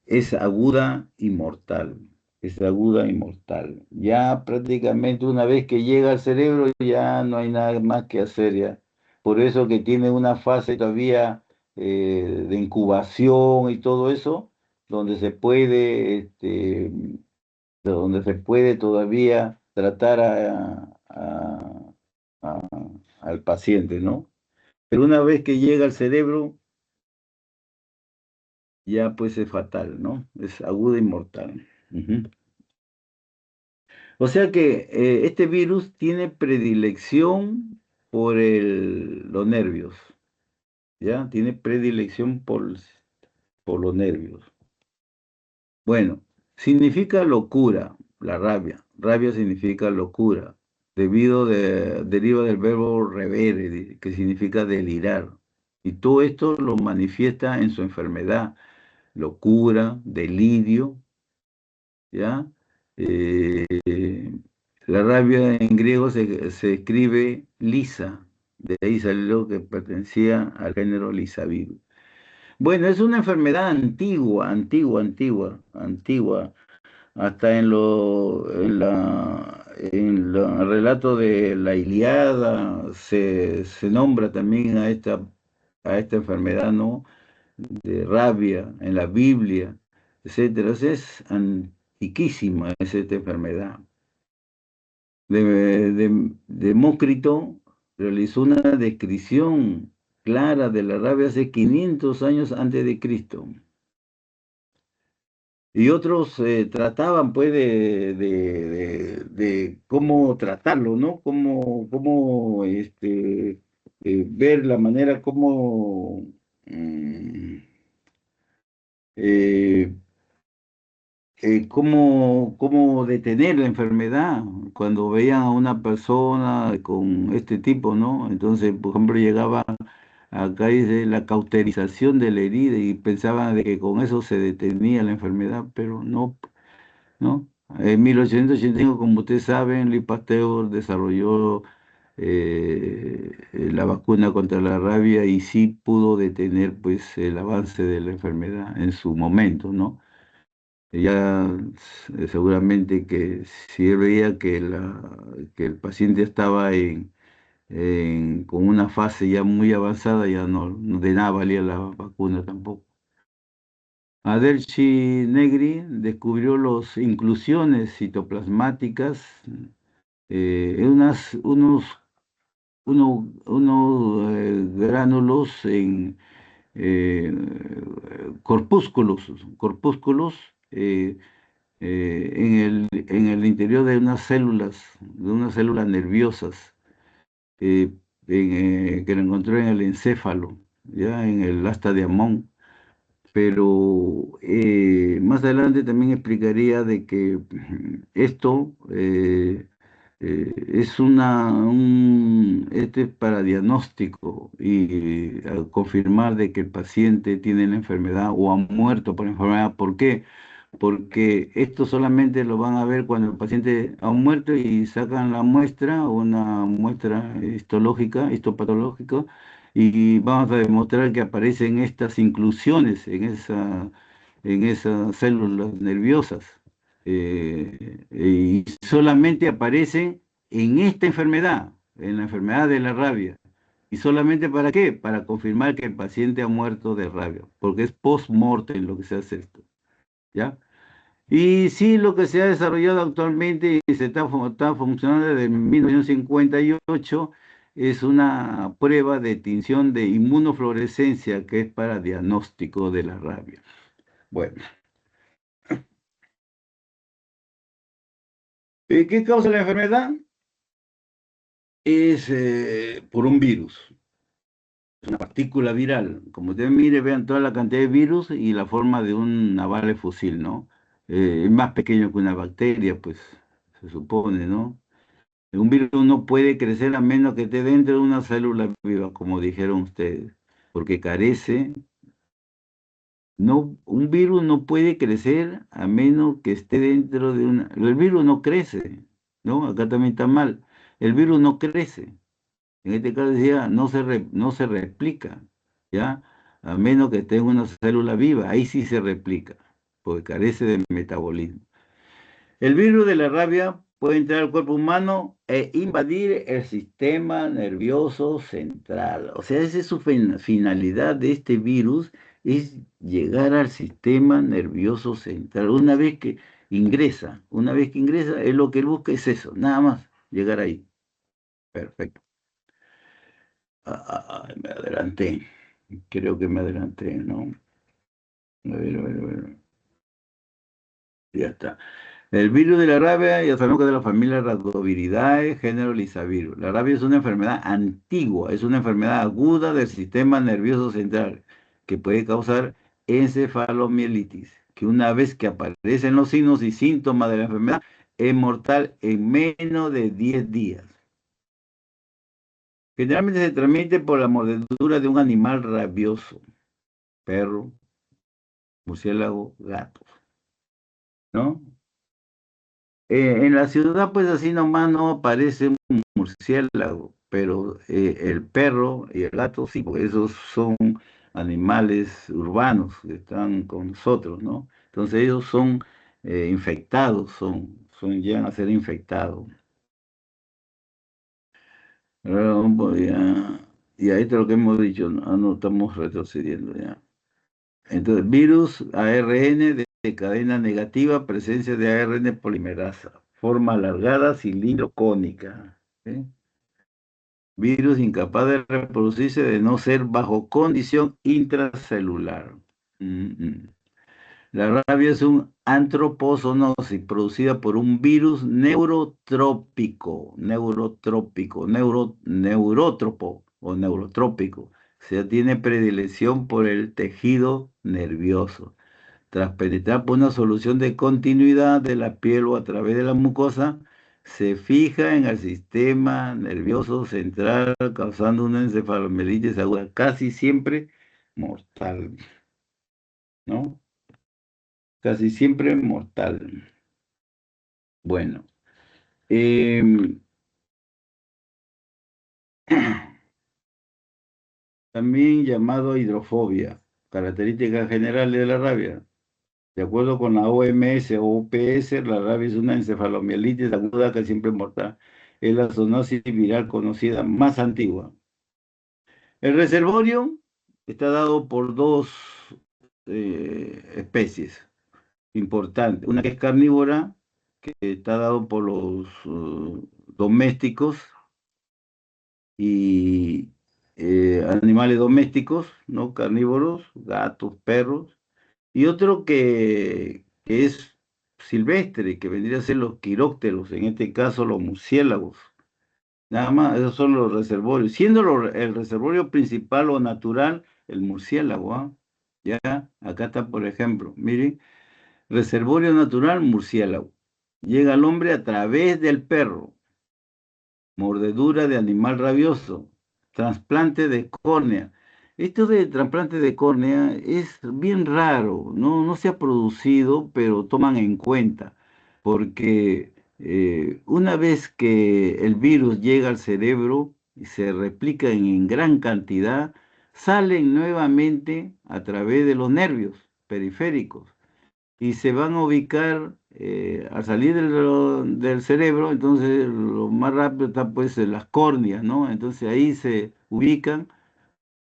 Es aguda y mortal. Es aguda y mortal. Ya prácticamente una vez que llega al cerebro ya no hay nada más que hacer ya. Por eso que tiene una fase todavía de incubación y todo eso, donde se puede, donde se puede todavía tratar a- al paciente, ¿no? Pero una vez que llega al cerebro, ya pues es fatal, ¿no? Es aguda y mortal. Ujú. O sea que este virus tiene predilección por los nervios, ¿ya? Tiene predilección por los nervios. Bueno, significa locura, la rabia. Rabia significa locura, deriva del verbo revere, que significa delirar. Y todo esto lo manifiesta en su enfermedad, locura, delirio, ¿ya? Eh, la rabia en griego se escribe lisa, de ahí salió que pertenecía al género Lisavirus. Bueno, es una enfermedad antigua. Hasta en el relato de la Ilíada se nombra también a esta enfermedad, ¿no? De rabia en la Biblia, etcétera. Es antiquísima es esta enfermedad. Demócrito realizó una descripción clara de la rabia hace 500 años antes de Cristo. Y otros trataban pues de cómo tratarlo, ¿no? Cómo ver la manera como eh, cómo detener la enfermedad cuando veían a una persona con este tipo, ¿no? Entonces, por ejemplo, llegaba acá dice la cauterización de la herida y pensaban de que con eso se detenía la enfermedad, pero no, ¿no? En 1885, como ustedes saben, Louis Pasteur desarrolló la vacuna contra la rabia y sí pudo detener pues el avance de la enfermedad en su momento, ¿no? Ya seguramente que si él veía que el paciente estaba con una fase ya muy avanzada, ya de nada valía la vacuna tampoco. Adelchi Negri descubrió las inclusiones citoplasmáticas en unos gránulos en eh, corpúsculos en el interior de unas células nerviosas que lo encontró en el encéfalo, ya en el asta de Amón. pero más adelante también explicaría de que esto este es para diagnóstico y confirmar de que el paciente tiene la enfermedad o ha muerto por enfermedad. ¿Por qué? Porque esto solamente lo van a ver cuando el paciente ha muerto y sacan la muestra, una muestra histológica, histopatológica, y vamos a demostrar que aparecen estas inclusiones en esas células nerviosas. Y solamente aparecen en esta enfermedad, en la enfermedad de la rabia. ¿Y solamente para qué? Para confirmar que el paciente ha muerto de rabia, porque es post-mortem lo que se hace esto, ¿ya? Y sí, lo que se ha desarrollado actualmente y está funcionando desde 1958 es una prueba de tinción de inmunofluorescencia que es para diagnóstico de la rabia. Bueno, ¿qué causa la enfermedad? Es por un virus, es una partícula viral. Como ustedes miren, vean toda la cantidad de virus y la forma de una bala de fusil, ¿no? Es más pequeño que una bacteria, pues se supone, ¿no? Un virus no puede crecer a menos que esté dentro de una célula viva, como dijeron ustedes, porque carece, no, un virus no puede crecer a menos que esté dentro de una, el virus no crece, ¿no? Acá también está mal, el virus no crece, en este caso decía, no se replica, ¿ya? A menos que esté en una célula viva, ahí sí se replica, porque carece de metabolismo. El virus de la rabia puede entrar al cuerpo humano e invadir el sistema nervioso central. O sea, esa es su finalidad de este virus, es llegar al sistema nervioso central. Una vez que ingresa, es lo que él busca es eso, nada más, llegar ahí. Perfecto. Me adelanté. Creo que me adelanté, ¿no? A ver. Ya está. El virus de la rabia, ya sabemos que es de la familia Rhabdoviridae, género Lisavirus. La rabia es una enfermedad antigua, es una enfermedad aguda del sistema nervioso central que puede causar encefalomielitis, que una vez que aparecen los signos y síntomas de la enfermedad, es mortal en menos de 10 días. Generalmente se transmite por la mordedura de un animal rabioso, perro, murciélago, gato, ¿no? En la ciudad, pues así nomás no aparece un murciélago, pero el perro y el gato sí, pues esos son animales urbanos que están con nosotros, ¿no? Entonces ellos son infectados, llegan a ser infectados. Y ahí está lo que hemos dicho, ¿no? No estamos retrocediendo ya. Entonces, virus ARN de cadena negativa, presencia de ARN polimerasa, forma alargada, cilindro cónica. ¿Sí? Virus incapaz de reproducirse de no ser bajo condición intracelular. Mm, mm. La rabia es un antropozoonosis producida por un virus neurótropo o neurotrópico. O sea, tiene predilección por el tejido nervioso. Tras penetrar por una solución de continuidad de la piel o a través de la mucosa, se fija en el sistema nervioso central, causando una encefalomielitis aguda, casi siempre mortal, ¿no? Casi siempre mortal. Bueno, em, también llamado hidrofobia, características generales de la rabia. De acuerdo con la OMS o UPS, la rabia es una encefalomielitis aguda que siempre es mortal. Es la zoonosis viral conocida más antigua. El reservorio está dado por dos especies importantes. Una que es carnívora, que está dado por los domésticos y animales domésticos, ¿no? Carnívoros, gatos, perros. Y otro que es silvestre, que vendría a ser los quirópteros, en este caso los murciélagos. Nada más, esos son los reservorios. Siendo el reservorio principal o natural, el murciélago, ¿ah? ¿ya? Acá está, por ejemplo, miren, reservorio natural, murciélago. Llega al hombre a través del perro. Mordedura de animal rabioso, trasplante de córnea. Esto de trasplante de córnea es bien raro, no se ha producido, pero toman en cuenta, porque una vez que el virus llega al cerebro y se replica en gran cantidad, salen nuevamente a través de los nervios periféricos y se van a ubicar al salir del cerebro, entonces lo más rápido está pues en las córneas, ¿no? Entonces ahí se ubican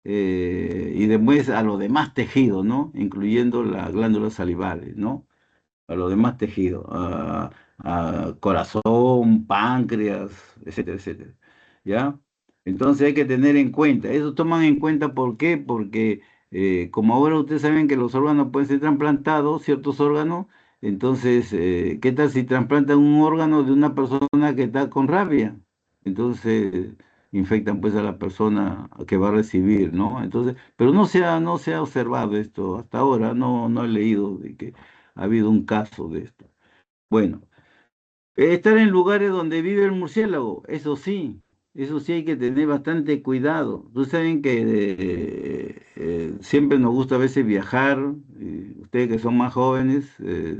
y después a los demás tejidos, ¿no? Incluyendo las glándulas salivales, ¿no? A los demás tejidos, a corazón, páncreas, etcétera, etcétera. ¿Ya? Entonces hay que tener en cuenta, eso toman en cuenta, ¿por qué? Porque como ahora ustedes saben que los órganos pueden ser trasplantados, ciertos órganos, entonces, ¿qué tal si trasplantan un órgano de una persona que está con rabia? Entonces, infectan pues a la persona que va a recibir, ¿no? Entonces, pero no se ha observado esto hasta ahora, no he leído de que ha habido un caso de esto. Bueno, estar en lugares donde vive el murciélago, eso sí hay que tener bastante cuidado. Ustedes saben que siempre nos gusta a veces viajar, y ustedes que son más jóvenes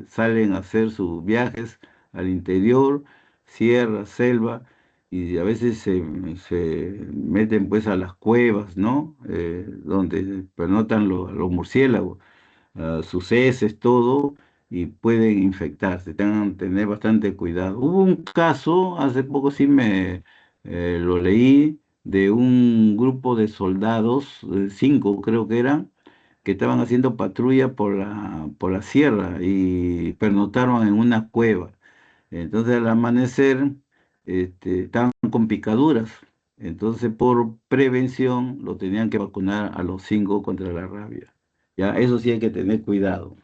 salen a hacer sus viajes al interior, sierra, selva, y a veces se meten pues a las cuevas, ¿no? Donde pernotan los murciélagos, sus heces, todo, y pueden infectarse. Tengan que tener bastante cuidado. Hubo un caso, hace poco sí me lo leí, de un grupo de soldados, 5 creo que eran, que estaban haciendo patrulla por la sierra y pernotaron en una cueva. Entonces al amanecer estaban con picaduras. Entonces por prevención lo tenían que vacunar a los 5 contra la rabia. Ya, eso sí hay que tener cuidado.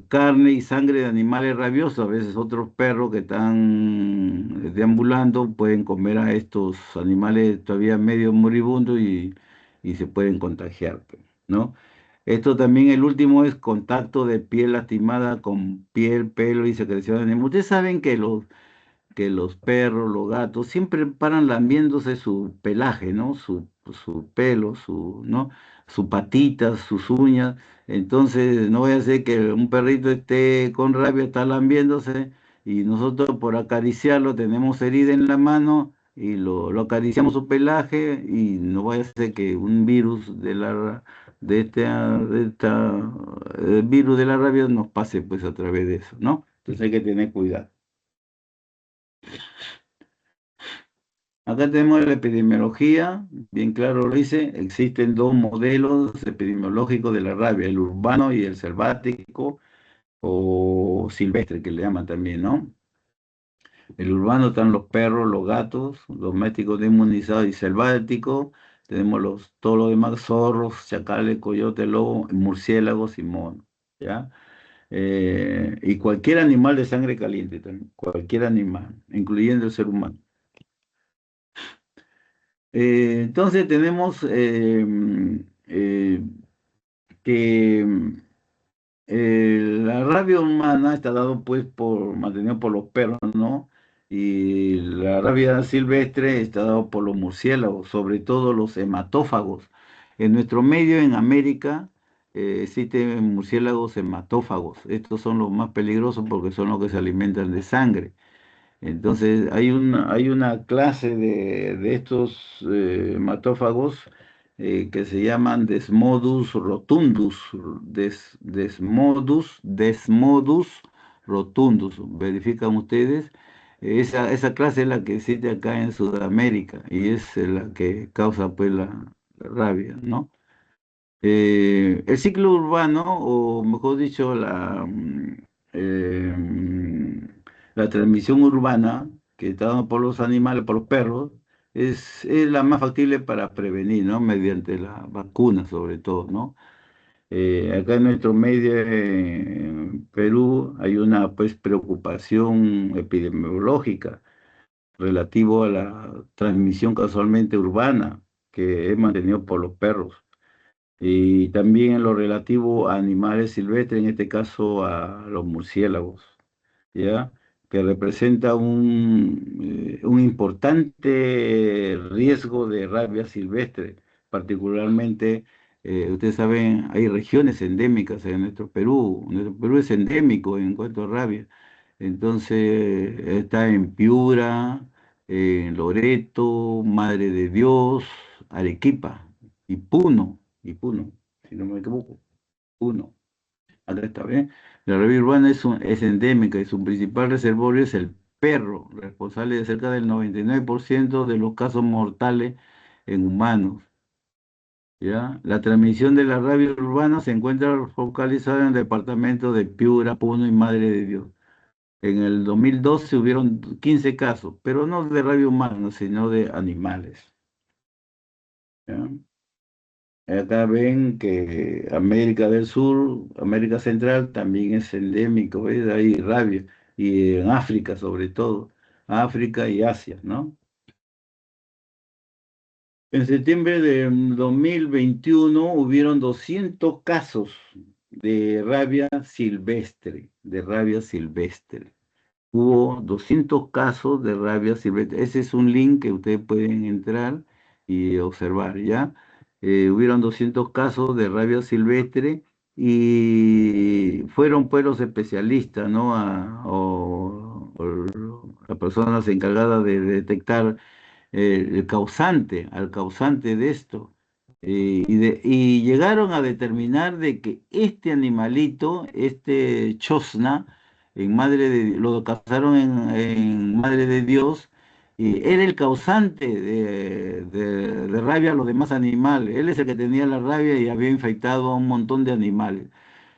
Carne y sangre de animales rabiosos, a veces otros perros que están deambulando pueden comer a estos animales todavía medio moribundos y se pueden contagiar, pues, ¿no? Esto también, el último, es contacto de piel lastimada con piel, pelo y secreción de animales. Ustedes saben que los perros, los gatos, siempre paran lambiéndose su pelaje, ¿no? Su pelo, ¿no? Sus patitas, sus uñas. Entonces, no vaya a ser que un perrito esté con rabia, está lambiéndose, y nosotros por acariciarlo tenemos herida en la mano y lo acariciamos su pelaje, y no vaya a ser que un virus de virus de la rabia nos pase pues a través de eso, ¿no? Entonces hay que tener cuidado. Acá tenemos la epidemiología, bien claro lo dice, existen dos modelos epidemiológicos de la rabia, el urbano y el selvático o silvestre, que le llaman también, ¿no? El urbano están los perros, los gatos, los domésticos no inmunizados, y selvático tenemos todos los demás: zorros, chacales, coyotes, lobos, murciélagos y monos, ¿ya? Y cualquier animal de sangre caliente también, cualquier animal, incluyendo el ser humano. Entonces tenemos que la rabia humana está dado pues mantenido por los perros, ¿no? Y la rabia silvestre está dado por los murciélagos, sobre todo los hematófagos. En nuestro medio, en América, existen murciélagos hematófagos. Estos son los más peligrosos porque son los que se alimentan de sangre. Entonces, hay una clase de estos hematófagos que se llaman Desmodus rotundus, Desmodus rotundus. Verifican ustedes, esa clase es la que existe acá en Sudamérica y es la que causa pues la rabia, ¿no? El ciclo urbano, o mejor dicho, la transmisión urbana, que está dada por los animales, por los perros, es la más factible para prevenir, ¿no? Mediante la vacuna, sobre todo, ¿no? Acá en nuestro medio, en Perú, hay una pues preocupación epidemiológica relativo a la transmisión casualmente urbana, que es mantenido por los perros. Y también en lo relativo a animales silvestres, en este caso a los murciélagos, ¿ya? Que representa un importante riesgo de rabia silvestre, particularmente, ustedes saben, hay regiones endémicas en nuestro Perú es endémico en cuanto a rabia, entonces está en Piura, en Loreto, Madre de Dios, Arequipa y Puno, si no me equivoco, Puno. Acá está bien. La rabia urbana es endémica y su principal reservorio es el perro, responsable de cerca del 99% de los casos mortales en humanos. ¿Ya? La transmisión de la rabia urbana se encuentra focalizada en el departamento de Piura, Puno y Madre de Dios. En el 2012 hubieron 15 casos, pero no de rabia humana, sino de animales. ¿Ya? Acá ven que América del Sur, América Central también es endémico, ¿ves? Hay rabia. Y en África sobre todo, África y Asia, ¿no? En septiembre de 2021 hubieron 200 casos de rabia silvestre. Hubo 200 casos de rabia silvestre. Ese es un link que ustedes pueden entrar y observar, ¿ya? Hubieron 200 casos de rabia silvestre y fueron pues los especialistas, ¿no? O las personas encargadas de detectar al causante de esto. Y llegaron a determinar de que este animalito, este chosna, lo cazaron en Madre de Dios, y era el causante de rabia a los demás animales. Él es el que tenía la rabia y había infectado a un montón de animales,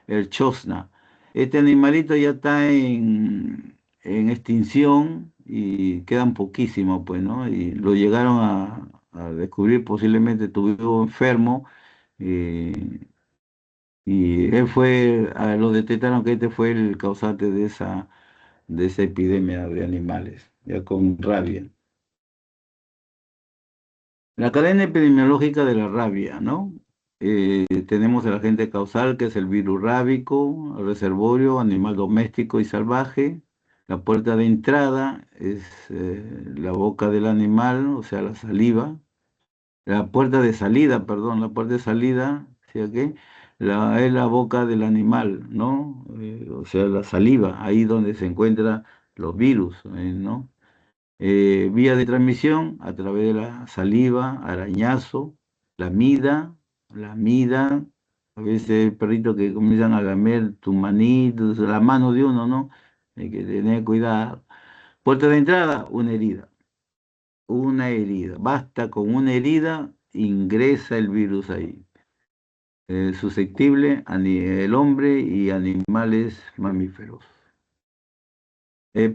el chosna. Este animalito ya está en extinción y quedan poquísimos, pues, ¿no? Y lo llegaron a descubrir, posiblemente estuvo enfermo, eh, y él lo detectaron que este fue el causante de esa epidemia de animales, ya con rabia. La cadena epidemiológica de la rabia, ¿no? Tenemos el agente causal, que es el virus rábico, el reservorio, animal doméstico y salvaje. La puerta de entrada es la boca del animal, o sea, la saliva. La puerta de salida, perdón, la puerta de salida, ¿sí o qué? Es la boca del animal, ¿no? O sea, la saliva, ahí donde se encuentran los virus, ¿no? Vía de transmisión a través de la saliva, arañazo, la mida, a veces perritos que comienzan a lamer tu manito, la mano de uno, ¿no? Hay que tener cuidado. Puerta de entrada, una herida. Basta con una herida, ingresa el virus ahí. Susceptible el hombre y animales mamíferos.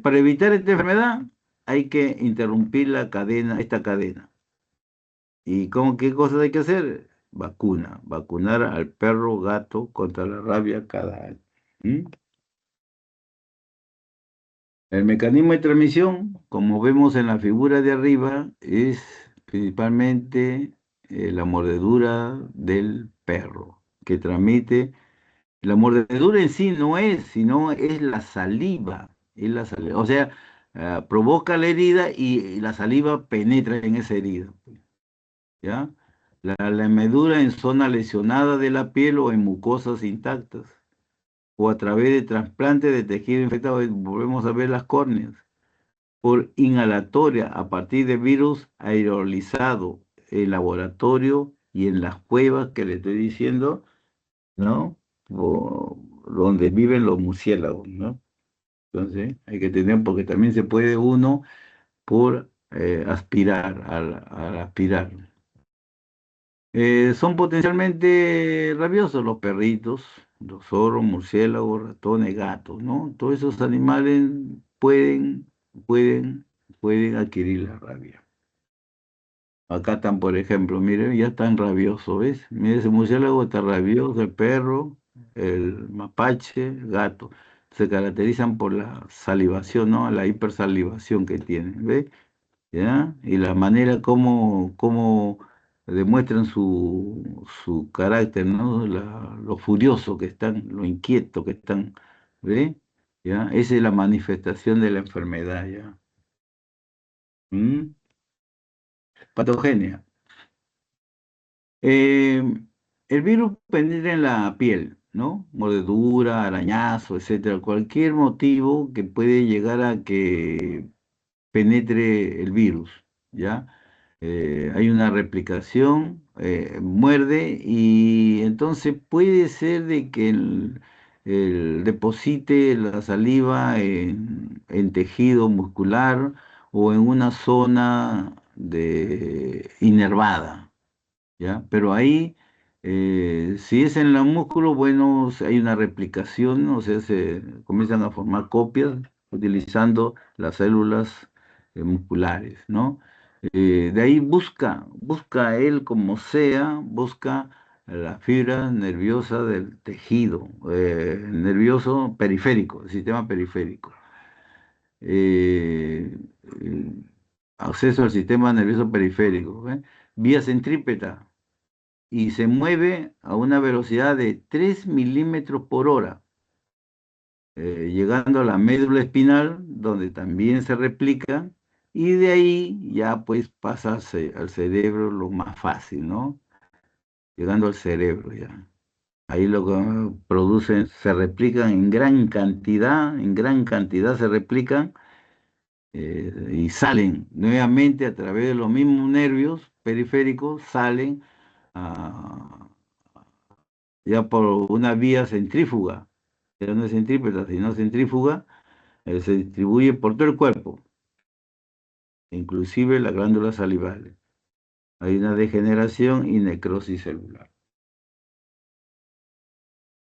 Para evitar esta enfermedad hay que interrumpir esta cadena. ¿Y qué cosas hay que hacer? Vacunar al perro, gato contra la rabia cada año. ¿Mm? El mecanismo de transmisión, como vemos en la figura de arriba, es principalmente la mordedura del perro, que transmite. La mordedura en sí no es, sino es la saliva. Es la saliva. O sea, provoca la herida y la saliva penetra en esa herida. ¿Ya? La hemedura en zona lesionada de la piel o en mucosas intactas, o a través de trasplante de tejido infectado, volvemos a ver las córneas, por inhalatoria a partir de virus aerolizado en laboratorio y en las cuevas que le estoy diciendo, ¿no? Donde viven los murciélagos, ¿no? Entonces hay que tener, porque también se puede uno por aspirar, al aspirar. Son potencialmente rabiosos los perritos, los zorros, murciélagos, ratones, gatos, ¿no? Todos esos animales pueden, pueden adquirir la rabia. Acá están, por ejemplo, miren, ya están rabiosos, ¿ves? Mira, ese murciélago está rabioso, el perro, el mapache, el gato. Se caracterizan por la salivación, ¿no? La hipersalivación que tienen, ¿ves? ¿Ya? Y la manera como demuestran su carácter, ¿no? Lo furioso que están, lo inquieto que están, ¿ve? ¿Ya? Esa es la manifestación de la enfermedad, ¿ya? ¿Mm? Patogenia. Eh, el virus penetra en la piel, ¿no? Mordedura, arañazo, etcétera. Cualquier motivo que puede llegar a que penetre el virus, ¿ya? Hay una replicación, muerde y entonces puede ser de que deposite la saliva en tejido muscular o en una zona inervada. ¿Ya? Pero ahí, si es en los músculos, bueno, hay una replicación, ¿no? O sea, se comienzan a formar copias utilizando las células musculares, ¿no? De ahí busca él como sea, busca la fibra nerviosa del tejido nervioso periférico, el sistema periférico. Eh, eh, Acceso al sistema nervioso periférico, ¿eh? Vía centrípeta y se mueve a una velocidad de 3 milímetros por hora, llegando a la médula espinal, donde también se replica, y de ahí ya pues pasa al cerebro lo más fácil, ¿no? Llegando al cerebro ya. Ahí lo que producen, se replican en gran cantidad se replican y salen nuevamente a través de los mismos nervios periféricos, salen a ya por una vía centrífuga, pero no es centrípeta, sino centrífuga, se distribuye por todo el cuerpo, inclusive las glándulas salivales. Hay una degeneración y necrosis celular.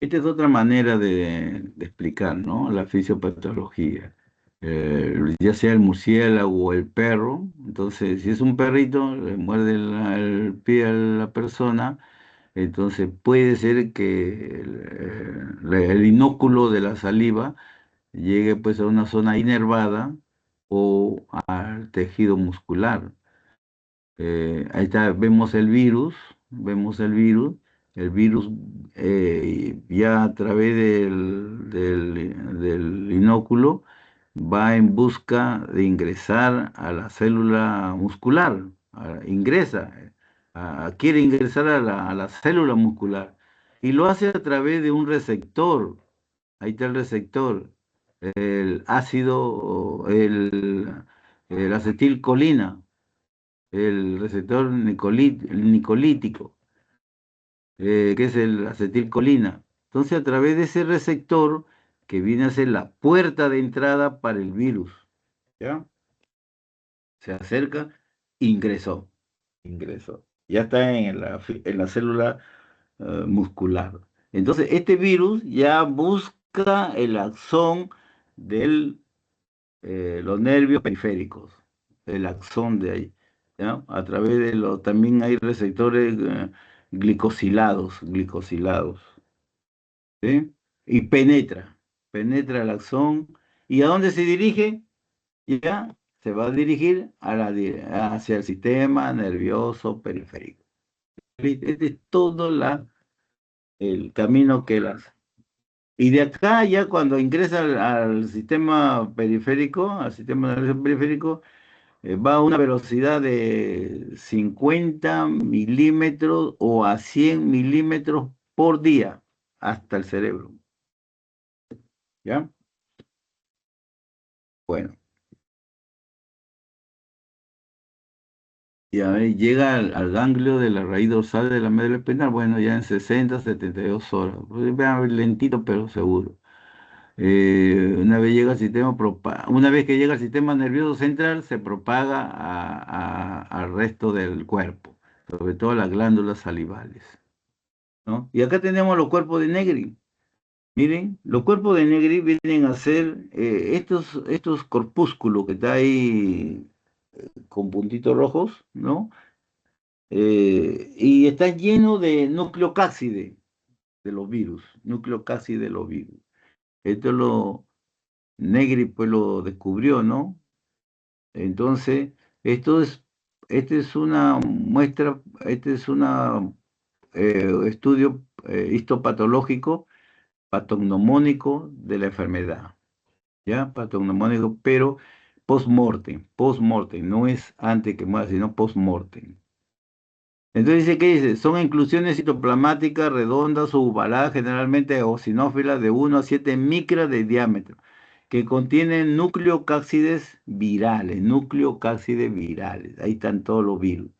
Esta es otra manera de explicar, ¿no? La fisiopatología. Ya sea el murciélago o el perro, entonces si es un perrito, le muerde el pie a la persona, entonces puede ser que el inóculo de la saliva llegue pues a una zona inervada o al tejido muscular. Ahí está, el virus ya a través del inóculo va en busca de ingresar a la célula muscular, ingresa, quiere ingresar a la célula muscular y lo hace a través de un receptor. Ahí está el receptor, el ácido, el acetilcolina, el receptor nicolítico, que es el acetilcolina. Entonces, a través de ese receptor, que viene a ser la puerta de entrada para el virus, ¿ya? Se acerca, ingresó, ingresó. Ya está en la célula muscular. Entonces, este virus ya busca el axón de los nervios periféricos, el axón de ahí, ¿ya? A través de también hay receptores glicosilados, ¿sí? Y penetra el axón. ¿Y a dónde se dirige? Ya se va a dirigir hacia el sistema nervioso periférico. Este es todo el camino que él hace. Y de acá ya cuando ingresa al sistema periférico, al sistema nervioso periférico, va a una velocidad de 50 milímetros o a 100 milímetros por día hasta el cerebro. ¿Ya? Bueno, y ahí llega al ganglio de la raíz dorsal de la médula espinal, bueno, ya en 60, 72 horas. Pues, va lentito pero seguro. Una vez que llega al sistema nervioso central, se propaga al resto del cuerpo, sobre todo las glándulas salivales, ¿no? Y acá tenemos los cuerpos de Negri. Miren, los cuerpos de Negri vienen a ser estos corpúsculos que está ahí con puntitos rojos, ¿no? Y está lleno de nucleocápside de los virus, nucleocápside de los virus. Esto Negri pues lo descubrió, ¿no? Entonces, esto es Esta es una muestra, este es una estudio histopatológico, patognomónico de la enfermedad, ¿ya? Patognomónico, pero post-mortem, no es antes que muera, sino post-mortem. Entonces dice, ¿qué dice? Son inclusiones citoplasmáticas redondas o ovaladas, generalmente eosinófilas de 1 a 7 micras de diámetro, que contienen nucleocápsides virales. Ahí están todos los virus.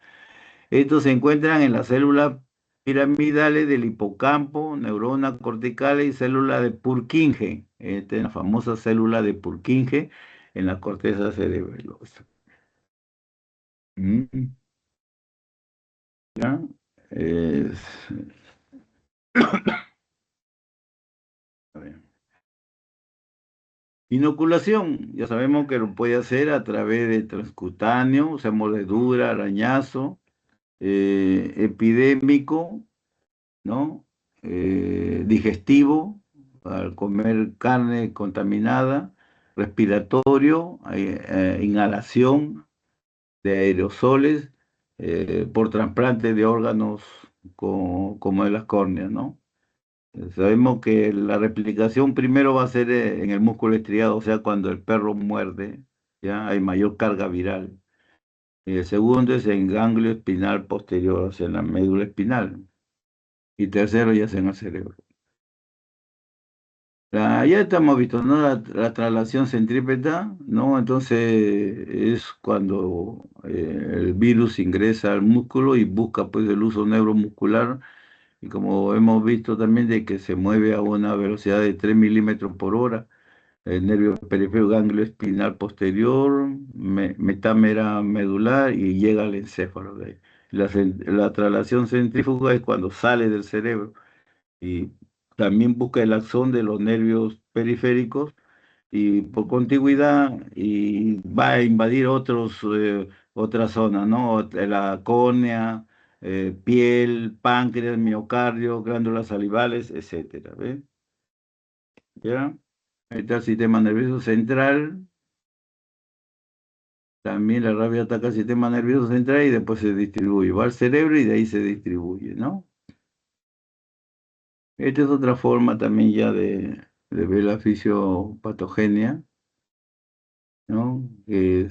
Estos se encuentran en las células piramidales del hipocampo, neuronas corticales y células de Purkinje. Esta es la famosa célula de Purkinje en la corteza cerebelosa. Mm, ¿Ya? Es- a ver. Inoculación, ya sabemos que lo puede hacer a través de transcutáneo, o sea, mordedura, arañazo, epidémico, ¿no? Digestivo, al comer carne contaminada, respiratorio, inhalación de aerosoles, por trasplante de órganos como de las córneas, ¿no? Sabemos que la replicación primero va a ser en el músculo estriado, o sea, cuando el perro muerde, ya hay mayor carga viral. Y el segundo es en ganglio espinal posterior, o sea, en la médula espinal. Y tercero ya es en el cerebro. Ya estamos visto, ¿no? La traslación centrípeta, ¿no? Entonces es cuando el virus ingresa al músculo y busca pues el uso neuromuscular. Y como hemos visto también de que se mueve a una velocidad de 3 milímetros por hora, el nervio periférico ganglio espinal posterior, metámera medular y llega al encéfalo. La traslación centrífuga es cuando sale del cerebro y también busca el axón de los nervios periféricos y por contigüidad y va a invadir otras zonas, ¿no? La córnea, piel, páncreas, miocardio, glándulas salivales, etcétera, ¿ves? ¿Ya? Ahí está el sistema nervioso central. También la rabia ataca el sistema nervioso central y después se distribuye. Va al cerebro y de ahí se distribuye, ¿no? Esta es otra forma también ya de ver la fisiopatogenia, ¿no? Que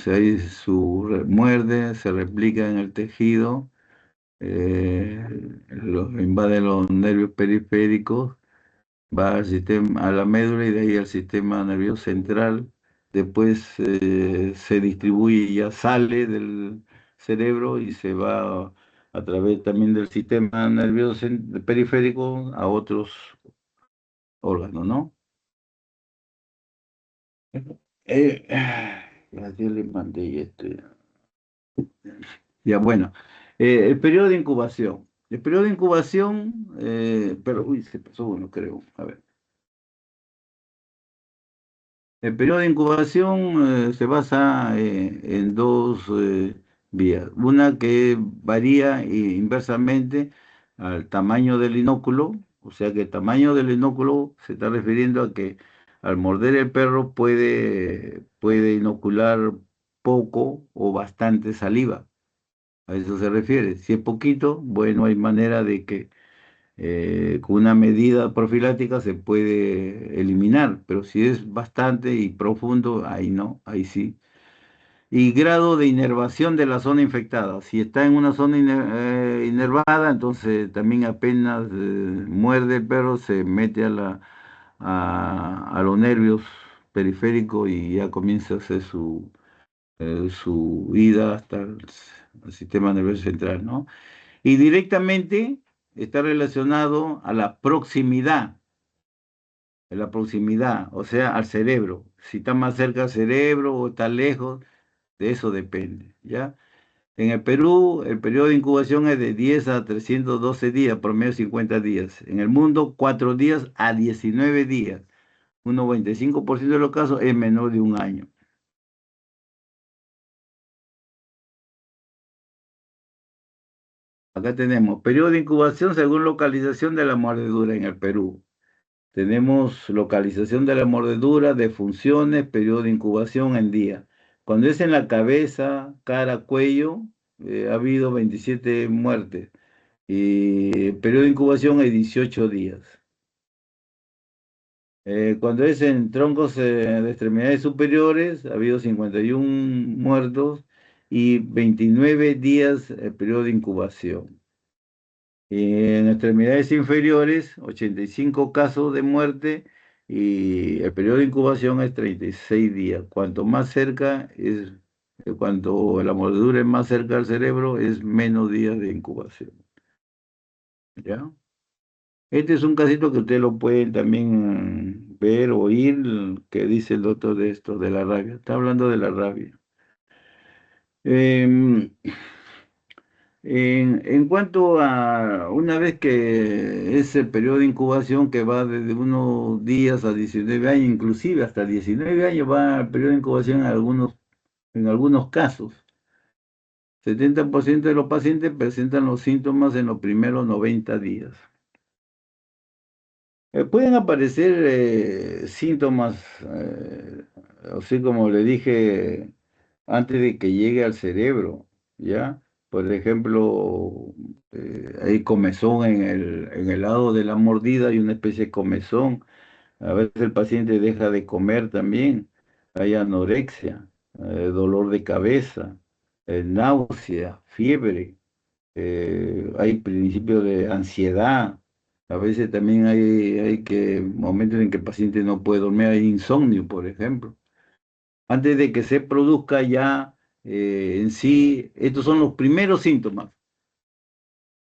ahí muerde, se replica en el tejido, invade los nervios periféricos, va al sistema, a la médula y de ahí al sistema nervioso central. Después se distribuye y ya sale del cerebro y se va a través también del sistema nervioso periférico a otros órganos, ¿no? Ayer le mandé este. Ya, bueno. El periodo de incubación. El periodo de incubación, pero, uy, se pasó uno, creo. A ver. El periodo de incubación se basa en dos vías. Una que varía inversamente al tamaño del inóculo, o sea que el tamaño del inóculo se está refiriendo a que al morder el perro puede inocular poco o bastante saliva. A eso se refiere. Si es poquito, bueno, hay manera de que con una medida profiláctica se puede eliminar, pero si es bastante y profundo, ahí no, ahí sí. Y grado de inervación de la zona infectada. Si está en una zona inervada, entonces también apenas muerde el perro, se mete a los nervios periféricos y ya comienza a hacer su ida hasta el sistema nervioso central, ¿no? Y directamente está relacionado a la proximidad, o sea, al cerebro. Si está más cerca al cerebro o está lejos, de eso depende, ¿ya? En el Perú, el periodo de incubación es de 10 a 312 días, promedio 50 días. En el mundo, 4 días a 19 días. Un 95% de los casos es menor de un año. Acá tenemos periodo de incubación según localización de la mordedura en el Perú. Tenemos localización de la mordedura, defunciones, periodo de incubación en día. Cuando es en la cabeza, cara, cuello, ha habido 27 muertes. Y el periodo de incubación es 18 días. Cuando es en troncos de extremidades superiores, ha habido 51 muertos y 29 días el periodo de incubación. En extremidades inferiores, 85 casos de muerte y el periodo de incubación es 36 días. Cuanto más cerca es, cuanto la mordedura es más cerca al cerebro, es menos días de incubación. ¿Ya? Este es un casito que ustedes lo pueden también ver, oír, que dice el doctor de esto, de la rabia. Está hablando de la rabia. Em, en cuanto a una vez que es el periodo de incubación que va desde unos días a 19 años, inclusive hasta 19 años va el periodo de incubación en algunos casos. 70% de los pacientes presentan los síntomas en los primeros 90 días. Pueden aparecer síntomas, así como le dije, antes de que llegue al cerebro, ¿ya? Por ejemplo, hay comezón en el lado de la mordida, hay una especie de comezón. A veces el paciente deja de comer también. Hay anorexia, dolor de cabeza, náusea, fiebre, hay principios de ansiedad. A veces también hay momentos en que el paciente no puede dormir, hay insomnio, por ejemplo. Antes de que se produzca ya en sí, estos son los primeros síntomas.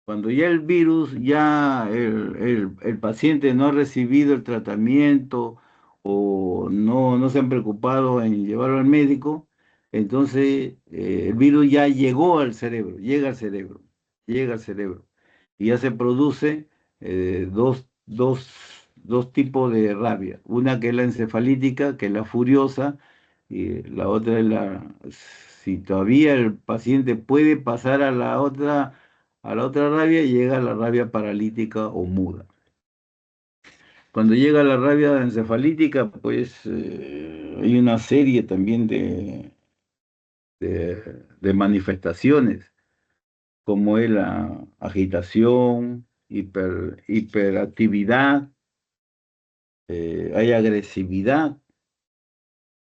Cuando ya el virus, ya el paciente no ha recibido el tratamiento o no se han preocupado en llevarlo al médico, entonces el virus ya llegó al cerebro, llega al cerebro. Y ya se produce dos tipos de rabia. Una que es la encefalítica, que es la furiosa, y la otra es si todavía el paciente puede pasar a la otra rabia, llega la rabia paralítica o muda. Cuando llega la rabia encefalítica, pues hay una serie también de manifestaciones, como es la agitación, hiperactividad, hay agresividad.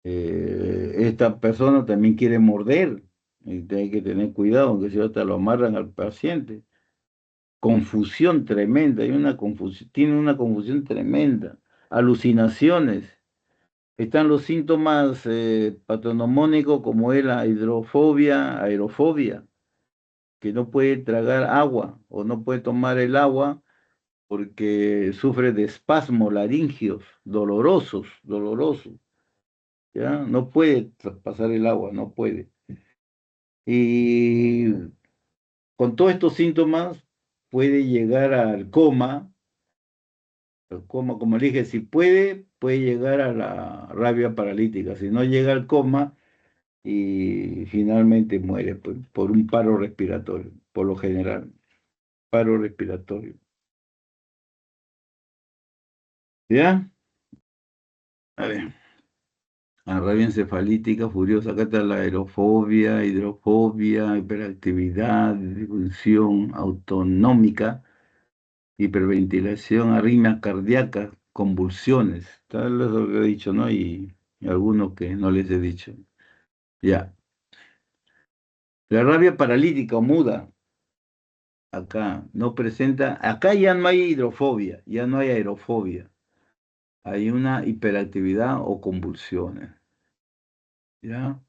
Esta persona también quiere morder, y hay que tener cuidado, aunque si no hasta lo amarran al paciente. Confusión tremenda, tiene una confusión tremenda. Alucinaciones. Están los síntomas patognomónicos como es la hidrofobia, aerofobia, que no puede tragar agua o no puede tomar el agua porque sufre de espasmos laringios dolorosos, ¿ya? No puede traspasar el agua, no puede. Y con todos estos síntomas puede llegar al coma. El coma, como le dije, si puede llegar a la rabia paralítica. Si no llega al coma y finalmente muere por un paro respiratorio, por lo general, paro respiratorio. ¿Ya? A ver, la rabia encefalítica furiosa, acá está la aerofobia, hidrofobia, hiperactividad, disfunción autonómica, hiperventilación, arritmias cardíacas, convulsiones. Tal es lo que he dicho, ¿no? Y algunos que no les he dicho. Ya. La rabia paralítica o muda, acá ya no hay hidrofobia, ya no hay aerofobia. Hay una hiperactividad o convulsiones. ¿Ya?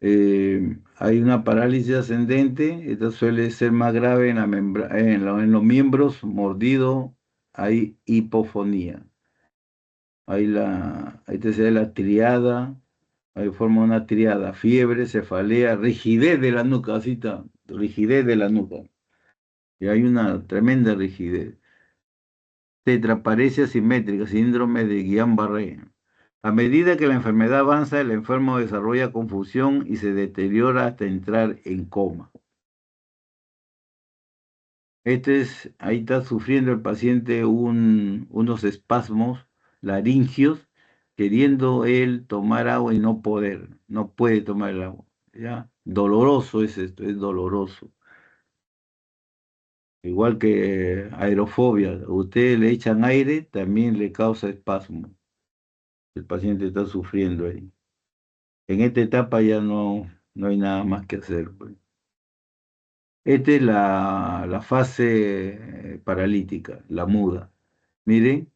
Hay una parálisis ascendente, esta suele ser más grave en los miembros mordidos, hay hipofonía. Esta sería la triada, ahí forma una triada, fiebre, cefalea, rigidez de la nuca, así está, rigidez de la nuca. Y hay una tremenda rigidez. Tetraparesia simétrica, síndrome de Guillain-Barré. A medida que la enfermedad avanza, el enfermo desarrolla confusión y se deteriora hasta entrar en coma. Ahí está sufriendo el paciente unos espasmos laringios queriendo él tomar agua y no puede tomar el agua, ¿ya? Doloroso es esto, es doloroso. Igual que aerofobia, usted le echan aire, también le causa espasmo. El paciente está sufriendo ahí. En esta etapa ya no hay nada más que hacer, pues. Esta es la fase paralítica, la muda. Miren,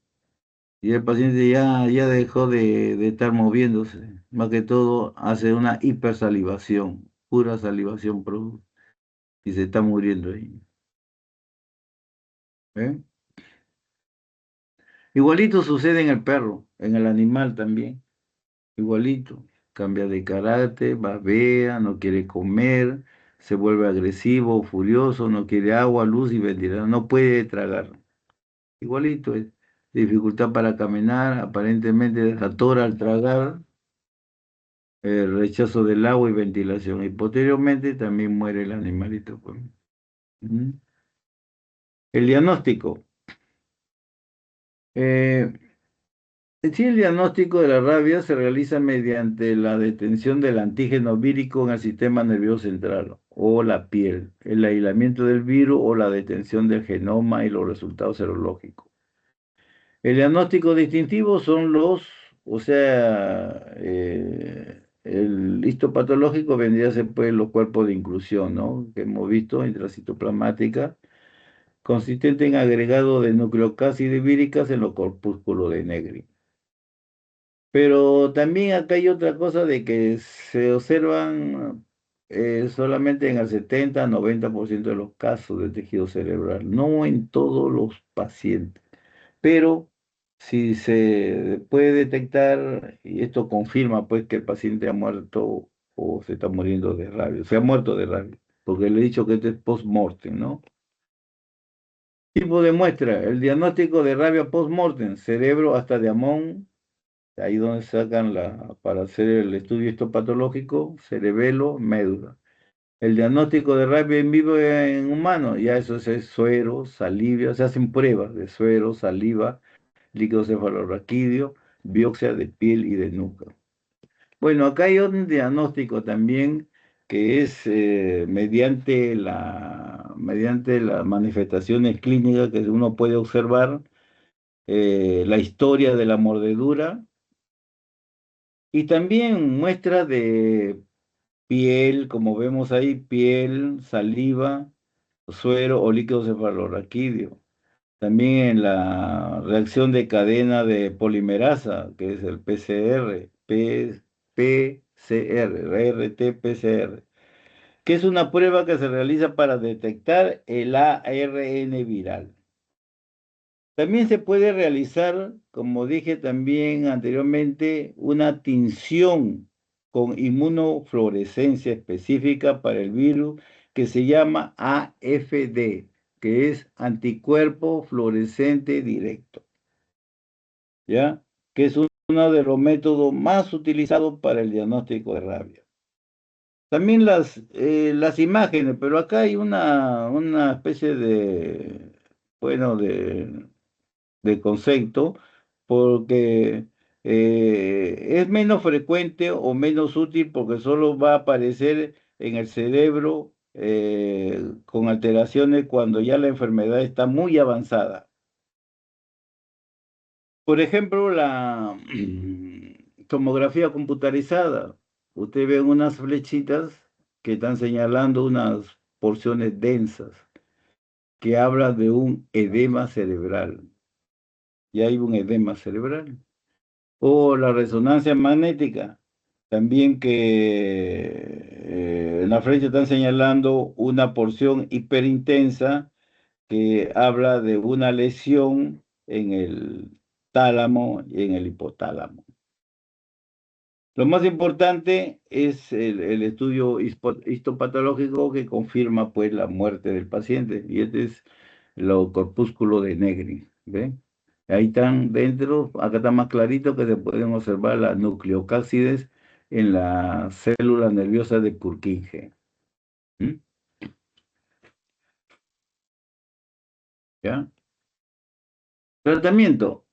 y el paciente ya dejó de estar moviéndose. Más que todo hace una hipersalivación, pura salivación produce, y se está muriendo ahí. ¿Eh? Igualito sucede en el perro, en el animal también. Igualito. Cambia de carácter, babea, no quiere comer, se vuelve agresivo, furioso, no quiere agua, luz y ventilación, no puede tragar. Igualito es. Dificultad para caminar, aparentemente atora al tragar, rechazo del agua y ventilación. Y posteriormente también muere el animalito, pues. Ujú. El diagnóstico. Eh, Sí, el diagnóstico de la rabia se realiza mediante la detención del antígeno vírico en el sistema nervioso central o la piel, el aislamiento del virus o la detención del genoma y los resultados serológicos. El diagnóstico distintivo son o sea, el histopatológico vendría a ser pues los cuerpos de inclusión, ¿no? Que hemos visto, intracitoplasmática, consistente en agregado de nucleocácides víricas en los corpúsculos de Negri. Pero también acá hay otra cosa de que se observan solamente en el 70-90% de los casos de tejido cerebral, no en todos los pacientes. Pero si se puede detectar, y esto confirma pues que el paciente ha muerto o se está muriendo de rabia, se ha muerto de rabia, porque le he dicho que este es post-mortem, ¿no? Tipo de muestra, el diagnóstico de rabia post-mortem, cerebro hasta de Amón, ahí donde sacan para hacer el estudio histopatológico, cerebelo, médula. El diagnóstico de rabia en vivo en humanos, ya eso es suero, saliva, se hacen pruebas de suero, saliva, líquido cefalorraquídeo, biopsia de piel y de nuca. Bueno, acá hay un diagnóstico también que es mediante las manifestaciones clínicas que uno puede observar, la historia de la mordedura y también muestras de piel, como vemos ahí, piel, saliva, suero o líquido cefalorraquídeo. También en la reacción de cadena de polimerasa, que es el PCR, PCR, RT-PCR, que es una prueba que se realiza para detectar el ARN viral. También se puede realizar, como dije también anteriormente, una tinción con inmunofluorescencia específica para el virus que se llama AFD, que es anticuerpo fluorescente directo, ¿ya? Que es uno de los métodos más utilizados para el diagnóstico de rabia. También las imágenes, pero acá hay una especie bueno, de concepto, porque es menos frecuente o menos útil porque solo va a aparecer en el cerebro con alteraciones cuando ya la enfermedad está muy avanzada. Por ejemplo, la tomografía computarizada. Usted ve unas flechitas que están señalando unas porciones densas que hablan de un edema cerebral. Y hay un edema cerebral. O la resonancia magnética, también que en la flecha están señalando una porción hiperintensa que habla de una lesión en el tálamo y en el hipotálamo. Lo más importante es el estudio histopatológico que confirma pues la muerte del paciente, y este es los corpúsculos de Negri, ¿ve? Ahí están dentro, acá está más clarito que se pueden observar las nucleocápsides en la célula nerviosa de Purkinje. ¿Mm? ¿Ya? Tratamiento.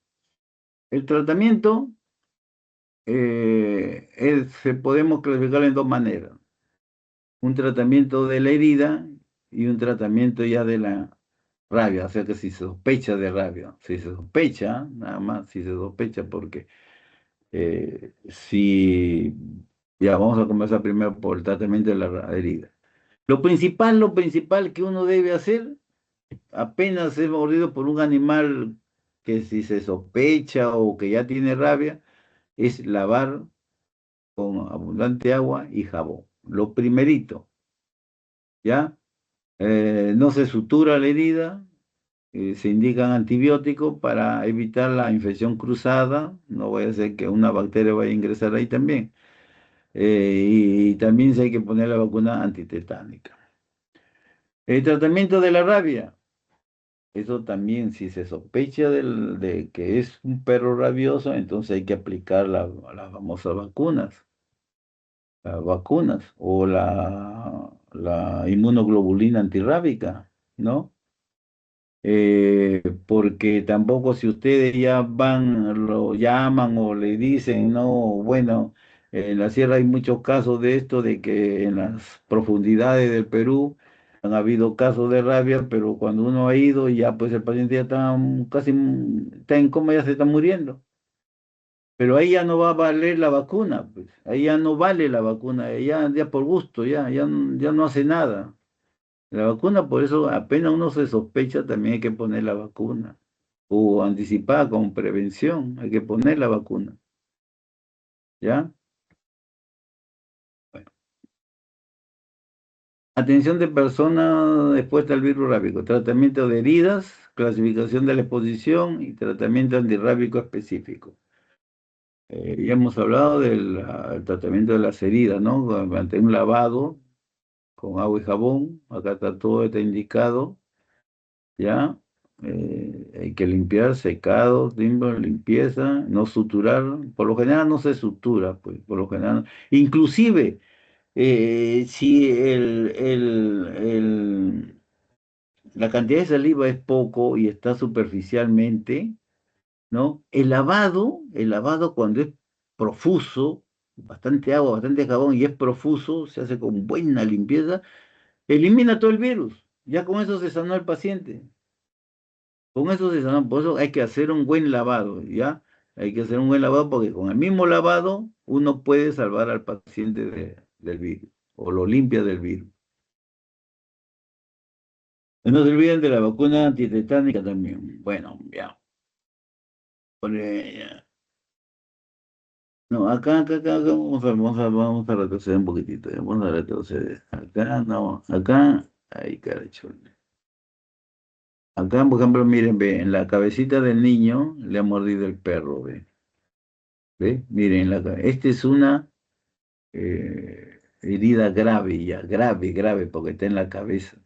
El tratamiento podemos clasificar en dos maneras. Un tratamiento de la herida y un tratamiento ya de la rabia, o sea que si se sospecha de rabia, si se sospecha, nada más, si se sospecha, porque si, ya vamos a comenzar primero por el tratamiento de la herida. Lo principal que uno debe hacer, apenas es mordido por un animal que si se sospecha o que ya tiene rabia, es lavar con abundante agua y jabón. Lo primerito, ¿ya? No se sutura la herida, se indican antibióticos para evitar la infección cruzada, no vaya a ser que una bacteria vaya a ingresar ahí también. Y también se hay que poner la vacuna antitetánica. El tratamiento de la rabia, eso también, si se sospecha de que es un perro rabioso, entonces hay que aplicar las famosas vacunas o la inmunoglobulina antirrábica, ¿no? Porque tampoco si ustedes ya van, lo llaman o le dicen, no, bueno, en la sierra hay muchos casos de esto, de que en las profundidades del Perú han habido casos de rabia, pero cuando uno ha ido ya pues el paciente ya está casi, está en coma, ya se está muriendo. Pero ahí ya no va a valer la vacuna, pues, ahí ya no vale la vacuna, ya por gusto, ya no hace nada. La vacuna, por eso apenas uno se sospecha, también hay que poner la vacuna. O anticipada con prevención, hay que poner la vacuna. ¿Ya? Bueno. Atención de personas expuestas al virus rábico. Tratamiento de heridas, clasificación de la exposición y tratamiento antirrábico específico. Ya hemos hablado del tratamiento de las heridas, ¿no? Ante un lavado con agua y jabón. Acá está todo está indicado. ¿Ya? Hay que limpiar, secado, timbre, limpieza, no suturar. Por lo general no se sutura, pues, por lo general. Inclusive, si la cantidad de saliva es poco y está superficialmente, ¿no? El lavado cuando es profuso, bastante agua, bastante jabón y es profuso, se hace con buena limpieza, elimina todo el virus. Ya con eso se sanó el paciente. Con eso se sana, por eso hay que hacer un buen lavado, ¿ya? Hay que hacer un buen lavado porque con el mismo lavado uno puede salvar al paciente del virus o lo limpia del virus. Y no se olviden de la vacuna antitetánica también. Bueno, ya. Ya. No, acá, vamos a retroceder un poquitito. Vamos a retroceder. Acá, no, acá, ahí, caracho. Acá, por ejemplo, miren, ve, en la cabecita del niño le ha mordido el perro, ve. ¿Ve? Miren, esta es una herida grave ya, grave, grave, porque está en la cabeza,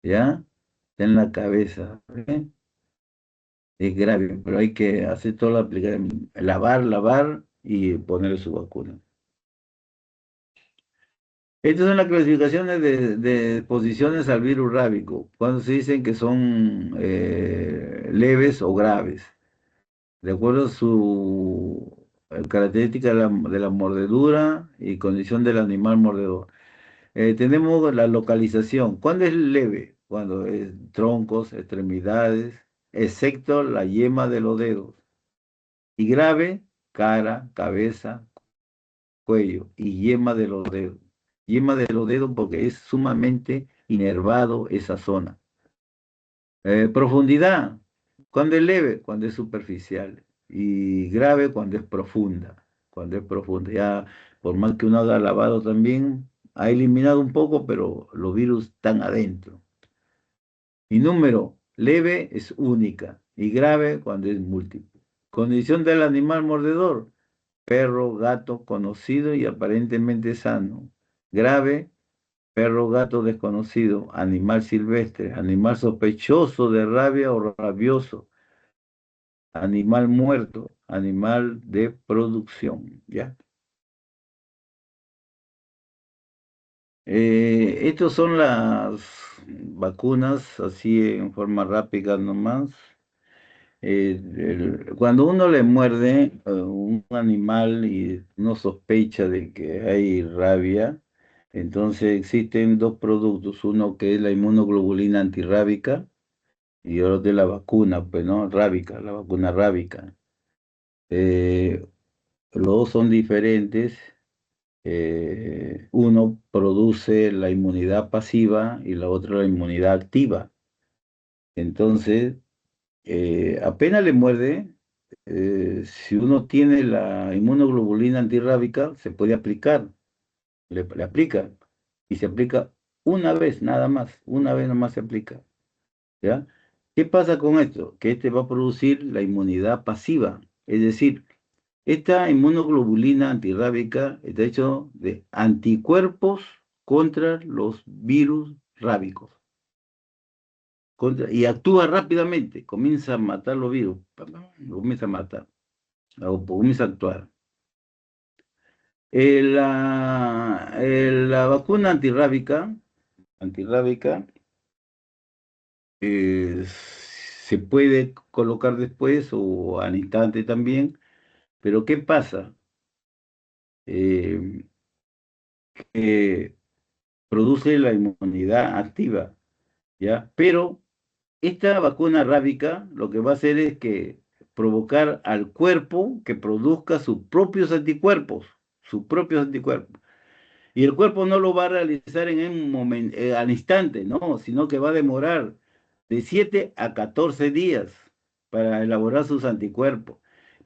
¿ya? Está en la cabeza, ¿eh? Es grave, pero hay que hacer toda la aplicación, lavar y ponerle su vacuna. Estas son las clasificaciones de exposiciones al virus rábico, cuando se dicen que son leves o graves, de acuerdo a su característica de la mordedura y condición del animal mordedor. Tenemos la localización. ¿Cuándo es leve? Cuando es troncos, extremidades, excepto la yema de los dedos. Y grave, cara, cabeza, cuello y yema de los dedos. Yema de los dedos porque es sumamente inervado esa zona. Profundidad. ¿Cuándo es leve? Cuando es superficial. Y grave cuando es profunda. Cuando es profunda. Ya, por más que uno haga lavado también, ha eliminado un poco, pero los virus están adentro. Y número, leve es única y grave cuando es múltiple. Condición del animal mordedor, perro, gato conocido y aparentemente sano. Grave, perro, gato desconocido, animal silvestre, animal sospechoso de rabia o rabioso, animal muerto, animal de producción, ¿ya? Estas son las vacunas, así en forma rápida nomás. Cuando uno le muerde un animal y uno sospecha de que hay rabia, entonces existen dos productos, uno que es la inmunoglobulina antirrábica y otro de la vacuna, pues, ¿no? Rábica, la vacuna rábica. Eh, los dos son diferentes. Uno produce la inmunidad pasiva y la otra la inmunidad activa. Entonces, apenas le muerde, si uno tiene la inmunoglobulina antirrábica, se puede aplicar, le aplica, y se aplica una vez nada más, una vez nada más se aplica, ¿ya? ¿Qué pasa con esto? Que este va a producir la inmunidad pasiva, es decir, esta inmunoglobulina antirrábica está hecho de anticuerpos contra los virus rábicos y actúa rápidamente, comienza a matar los virus, lo comienza a matar, o comienza a actuar. La vacuna antirrábica se puede colocar después o al instante también, pero ¿qué pasa? Eh, que produce la inmunidad activa, ¿ya? Pero esta vacuna rábica lo que va a hacer es que provocar al cuerpo que produzca sus propios anticuerpos. Y el cuerpo no lo va a realizar en un momento, al instante, no, sino que va a demorar de 7 a 14 días para elaborar sus anticuerpos.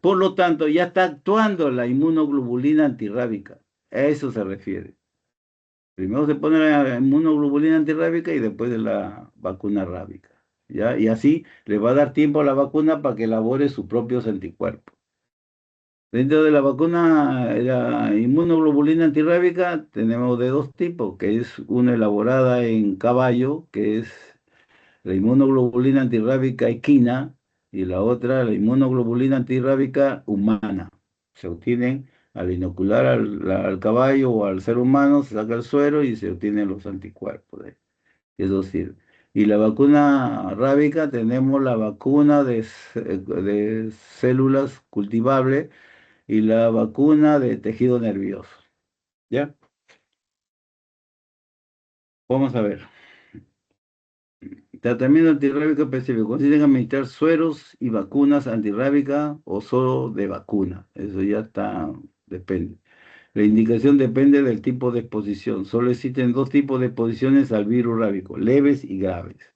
Por lo tanto, ya está actuando la inmunoglobulina antirrábica. A eso se refiere. Primero se pone la inmunoglobulina antirrábica y después de la vacuna rábica, ¿ya? Y así le va a dar tiempo a la vacuna para que elabore sus propios anticuerpos. Dentro de la vacuna, la inmunoglobulina antirrábica, tenemos de dos tipos, que es una elaborada en caballo, que es la inmunoglobulina antirrábica equina, y la otra, la inmunoglobulina antirrábica humana. Se obtienen al inocular al caballo o al ser humano, se saca el suero y se obtienen los anticuerpos. Eso sirve. Y la vacuna rábica, tenemos la vacuna de células cultivables y la vacuna de tejido nervioso. ¿Ya? Vamos a ver. Tratamiento antirrábico específico. Consiste en administrar sueros y vacunas antirrábicas o solo de vacuna. Eso ya está, depende. La indicación depende del tipo de exposición. Solo existen dos tipos de exposiciones al virus rábico, leves y graves.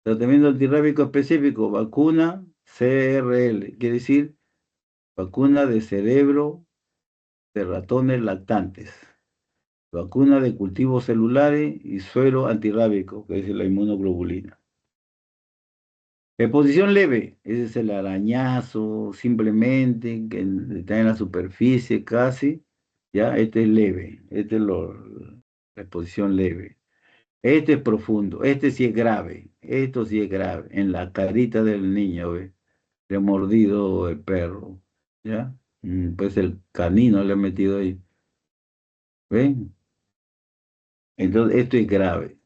Tratamiento antirrábico específico, vacuna CRL, quiere decir vacuna de cerebro de ratones lactantes. Vacuna de cultivos celulares y suero antirrábico, que es la inmunoglobulina. Exposición leve, ese es el arañazo, simplemente, que está en la superficie casi, ya, este es leve, la exposición leve. Este es profundo, este sí es grave, esto sí es grave, en la carita del niño, ¿ve? Le ha mordido el perro, ¿ya? Pues el canino le ha metido ahí, ¿ven? Entonces, esto es grave.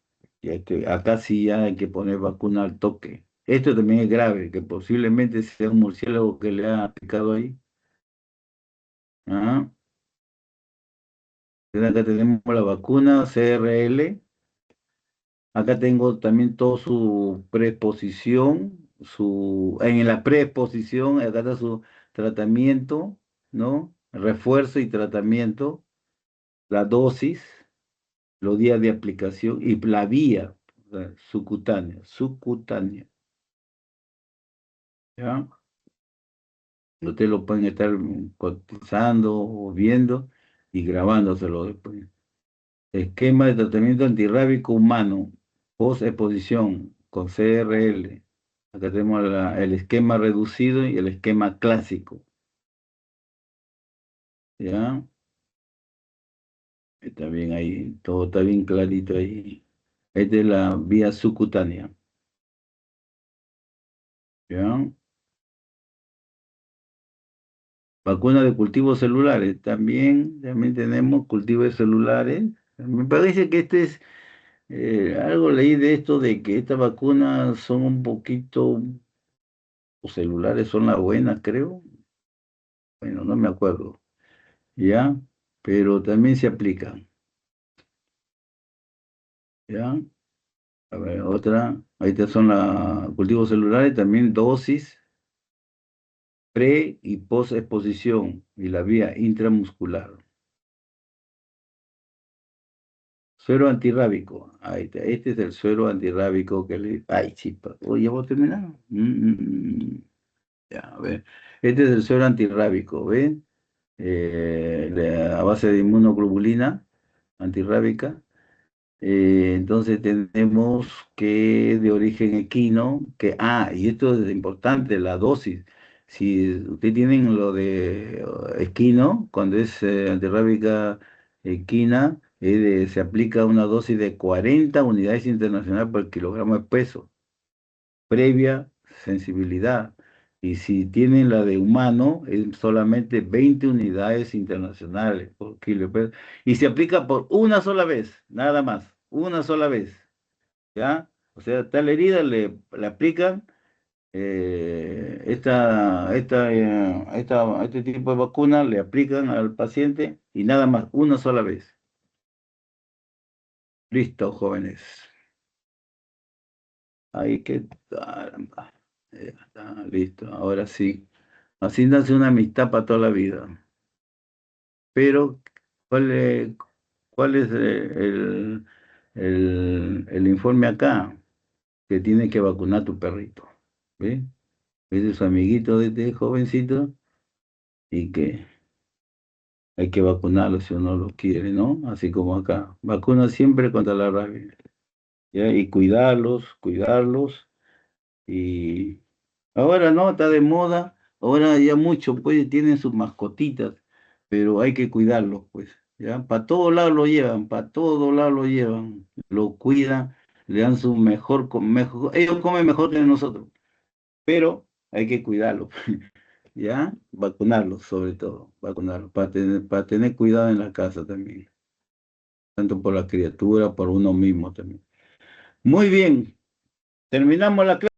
Y acá sí ya hay que poner vacuna al toque. Esto también es grave, que posiblemente sea un murciélago que le ha picado ahí. ¿Ah? Entonces, acá tenemos la vacuna CRL. Acá tengo también toda su preexposición, en la preexposición, acá está su tratamiento, ¿no? Refuerzo y tratamiento, la dosis, los días de aplicación y la vía, o sea, subcutánea, ¿ya? Ustedes lo pueden estar cotizando o viendo y grabándoselo después. Esquema de tratamiento antirrábico humano, post-exposición con CRL. Acá tenemos el esquema reducido y el esquema clásico, ¿ya? Está bien ahí, todo está bien clarito ahí. Esta es la vía subcutánea, ¿ya? Vacuna de cultivos celulares, también tenemos cultivos celulares. Me parece que este es, algo leí de esto, de que estas vacunas son un poquito celulares son las buenas, creo. Bueno, no me acuerdo, ¿ya? Pero también se aplican, ¿ya? A ver, otra, ahí te son los cultivos celulares, también dosis pre y post exposición y la vía intramuscular. Suero antirrábico, ahí está, este es el suero antirrábico que le... Ay, chipa, oye, ¿vos terminar? Ya, a ver, este es el suero antirrábico, ¿ven? A base de inmunoglobulina antirrábica. Entonces tenemos que de origen equino, y esto es importante, la dosis. Si ustedes tienen lo de equino, cuando es antirrábica equina, se aplica una dosis de 40 unidades internacionales por kilogramo de peso, previa sensibilidad. Y si tienen la de humano, es solamente 20 unidades internacionales por kilo de peso. Y se aplica por una sola vez, nada más, una sola vez, ¿ya? O sea, tal herida le aplican este tipo de vacuna, le aplican al paciente y nada más, una sola vez. Listo, jóvenes. Ahí que caramba. Ya está, listo, ahora sí. Así nace una amistad para toda la vida. Pero, ¿cuál es, cuál es el informe acá? Que tiene que vacunar a tu perrito. ¿Ve? Ese es su amiguito de este jovencito y que hay que vacunarlo si uno lo quiere, ¿no? Así como acá. Vacuna siempre contra la rabia. ¿Ya? Y cuidarlos. Y ahora no, está de moda, ahora ya muchos pues tienen sus mascotitas, pero hay que cuidarlos pues, ¿ya? Para todos lados lo llevan, para todos lados lo llevan, lo cuidan, le dan su mejor, ellos comen mejor que nosotros, pero hay que cuidarlos, ¿ya? Vacunarlos sobre todo, vacunarlos, para tener cuidado en la casa también, tanto por la criatura, por uno mismo también. Muy bien, terminamos la clase.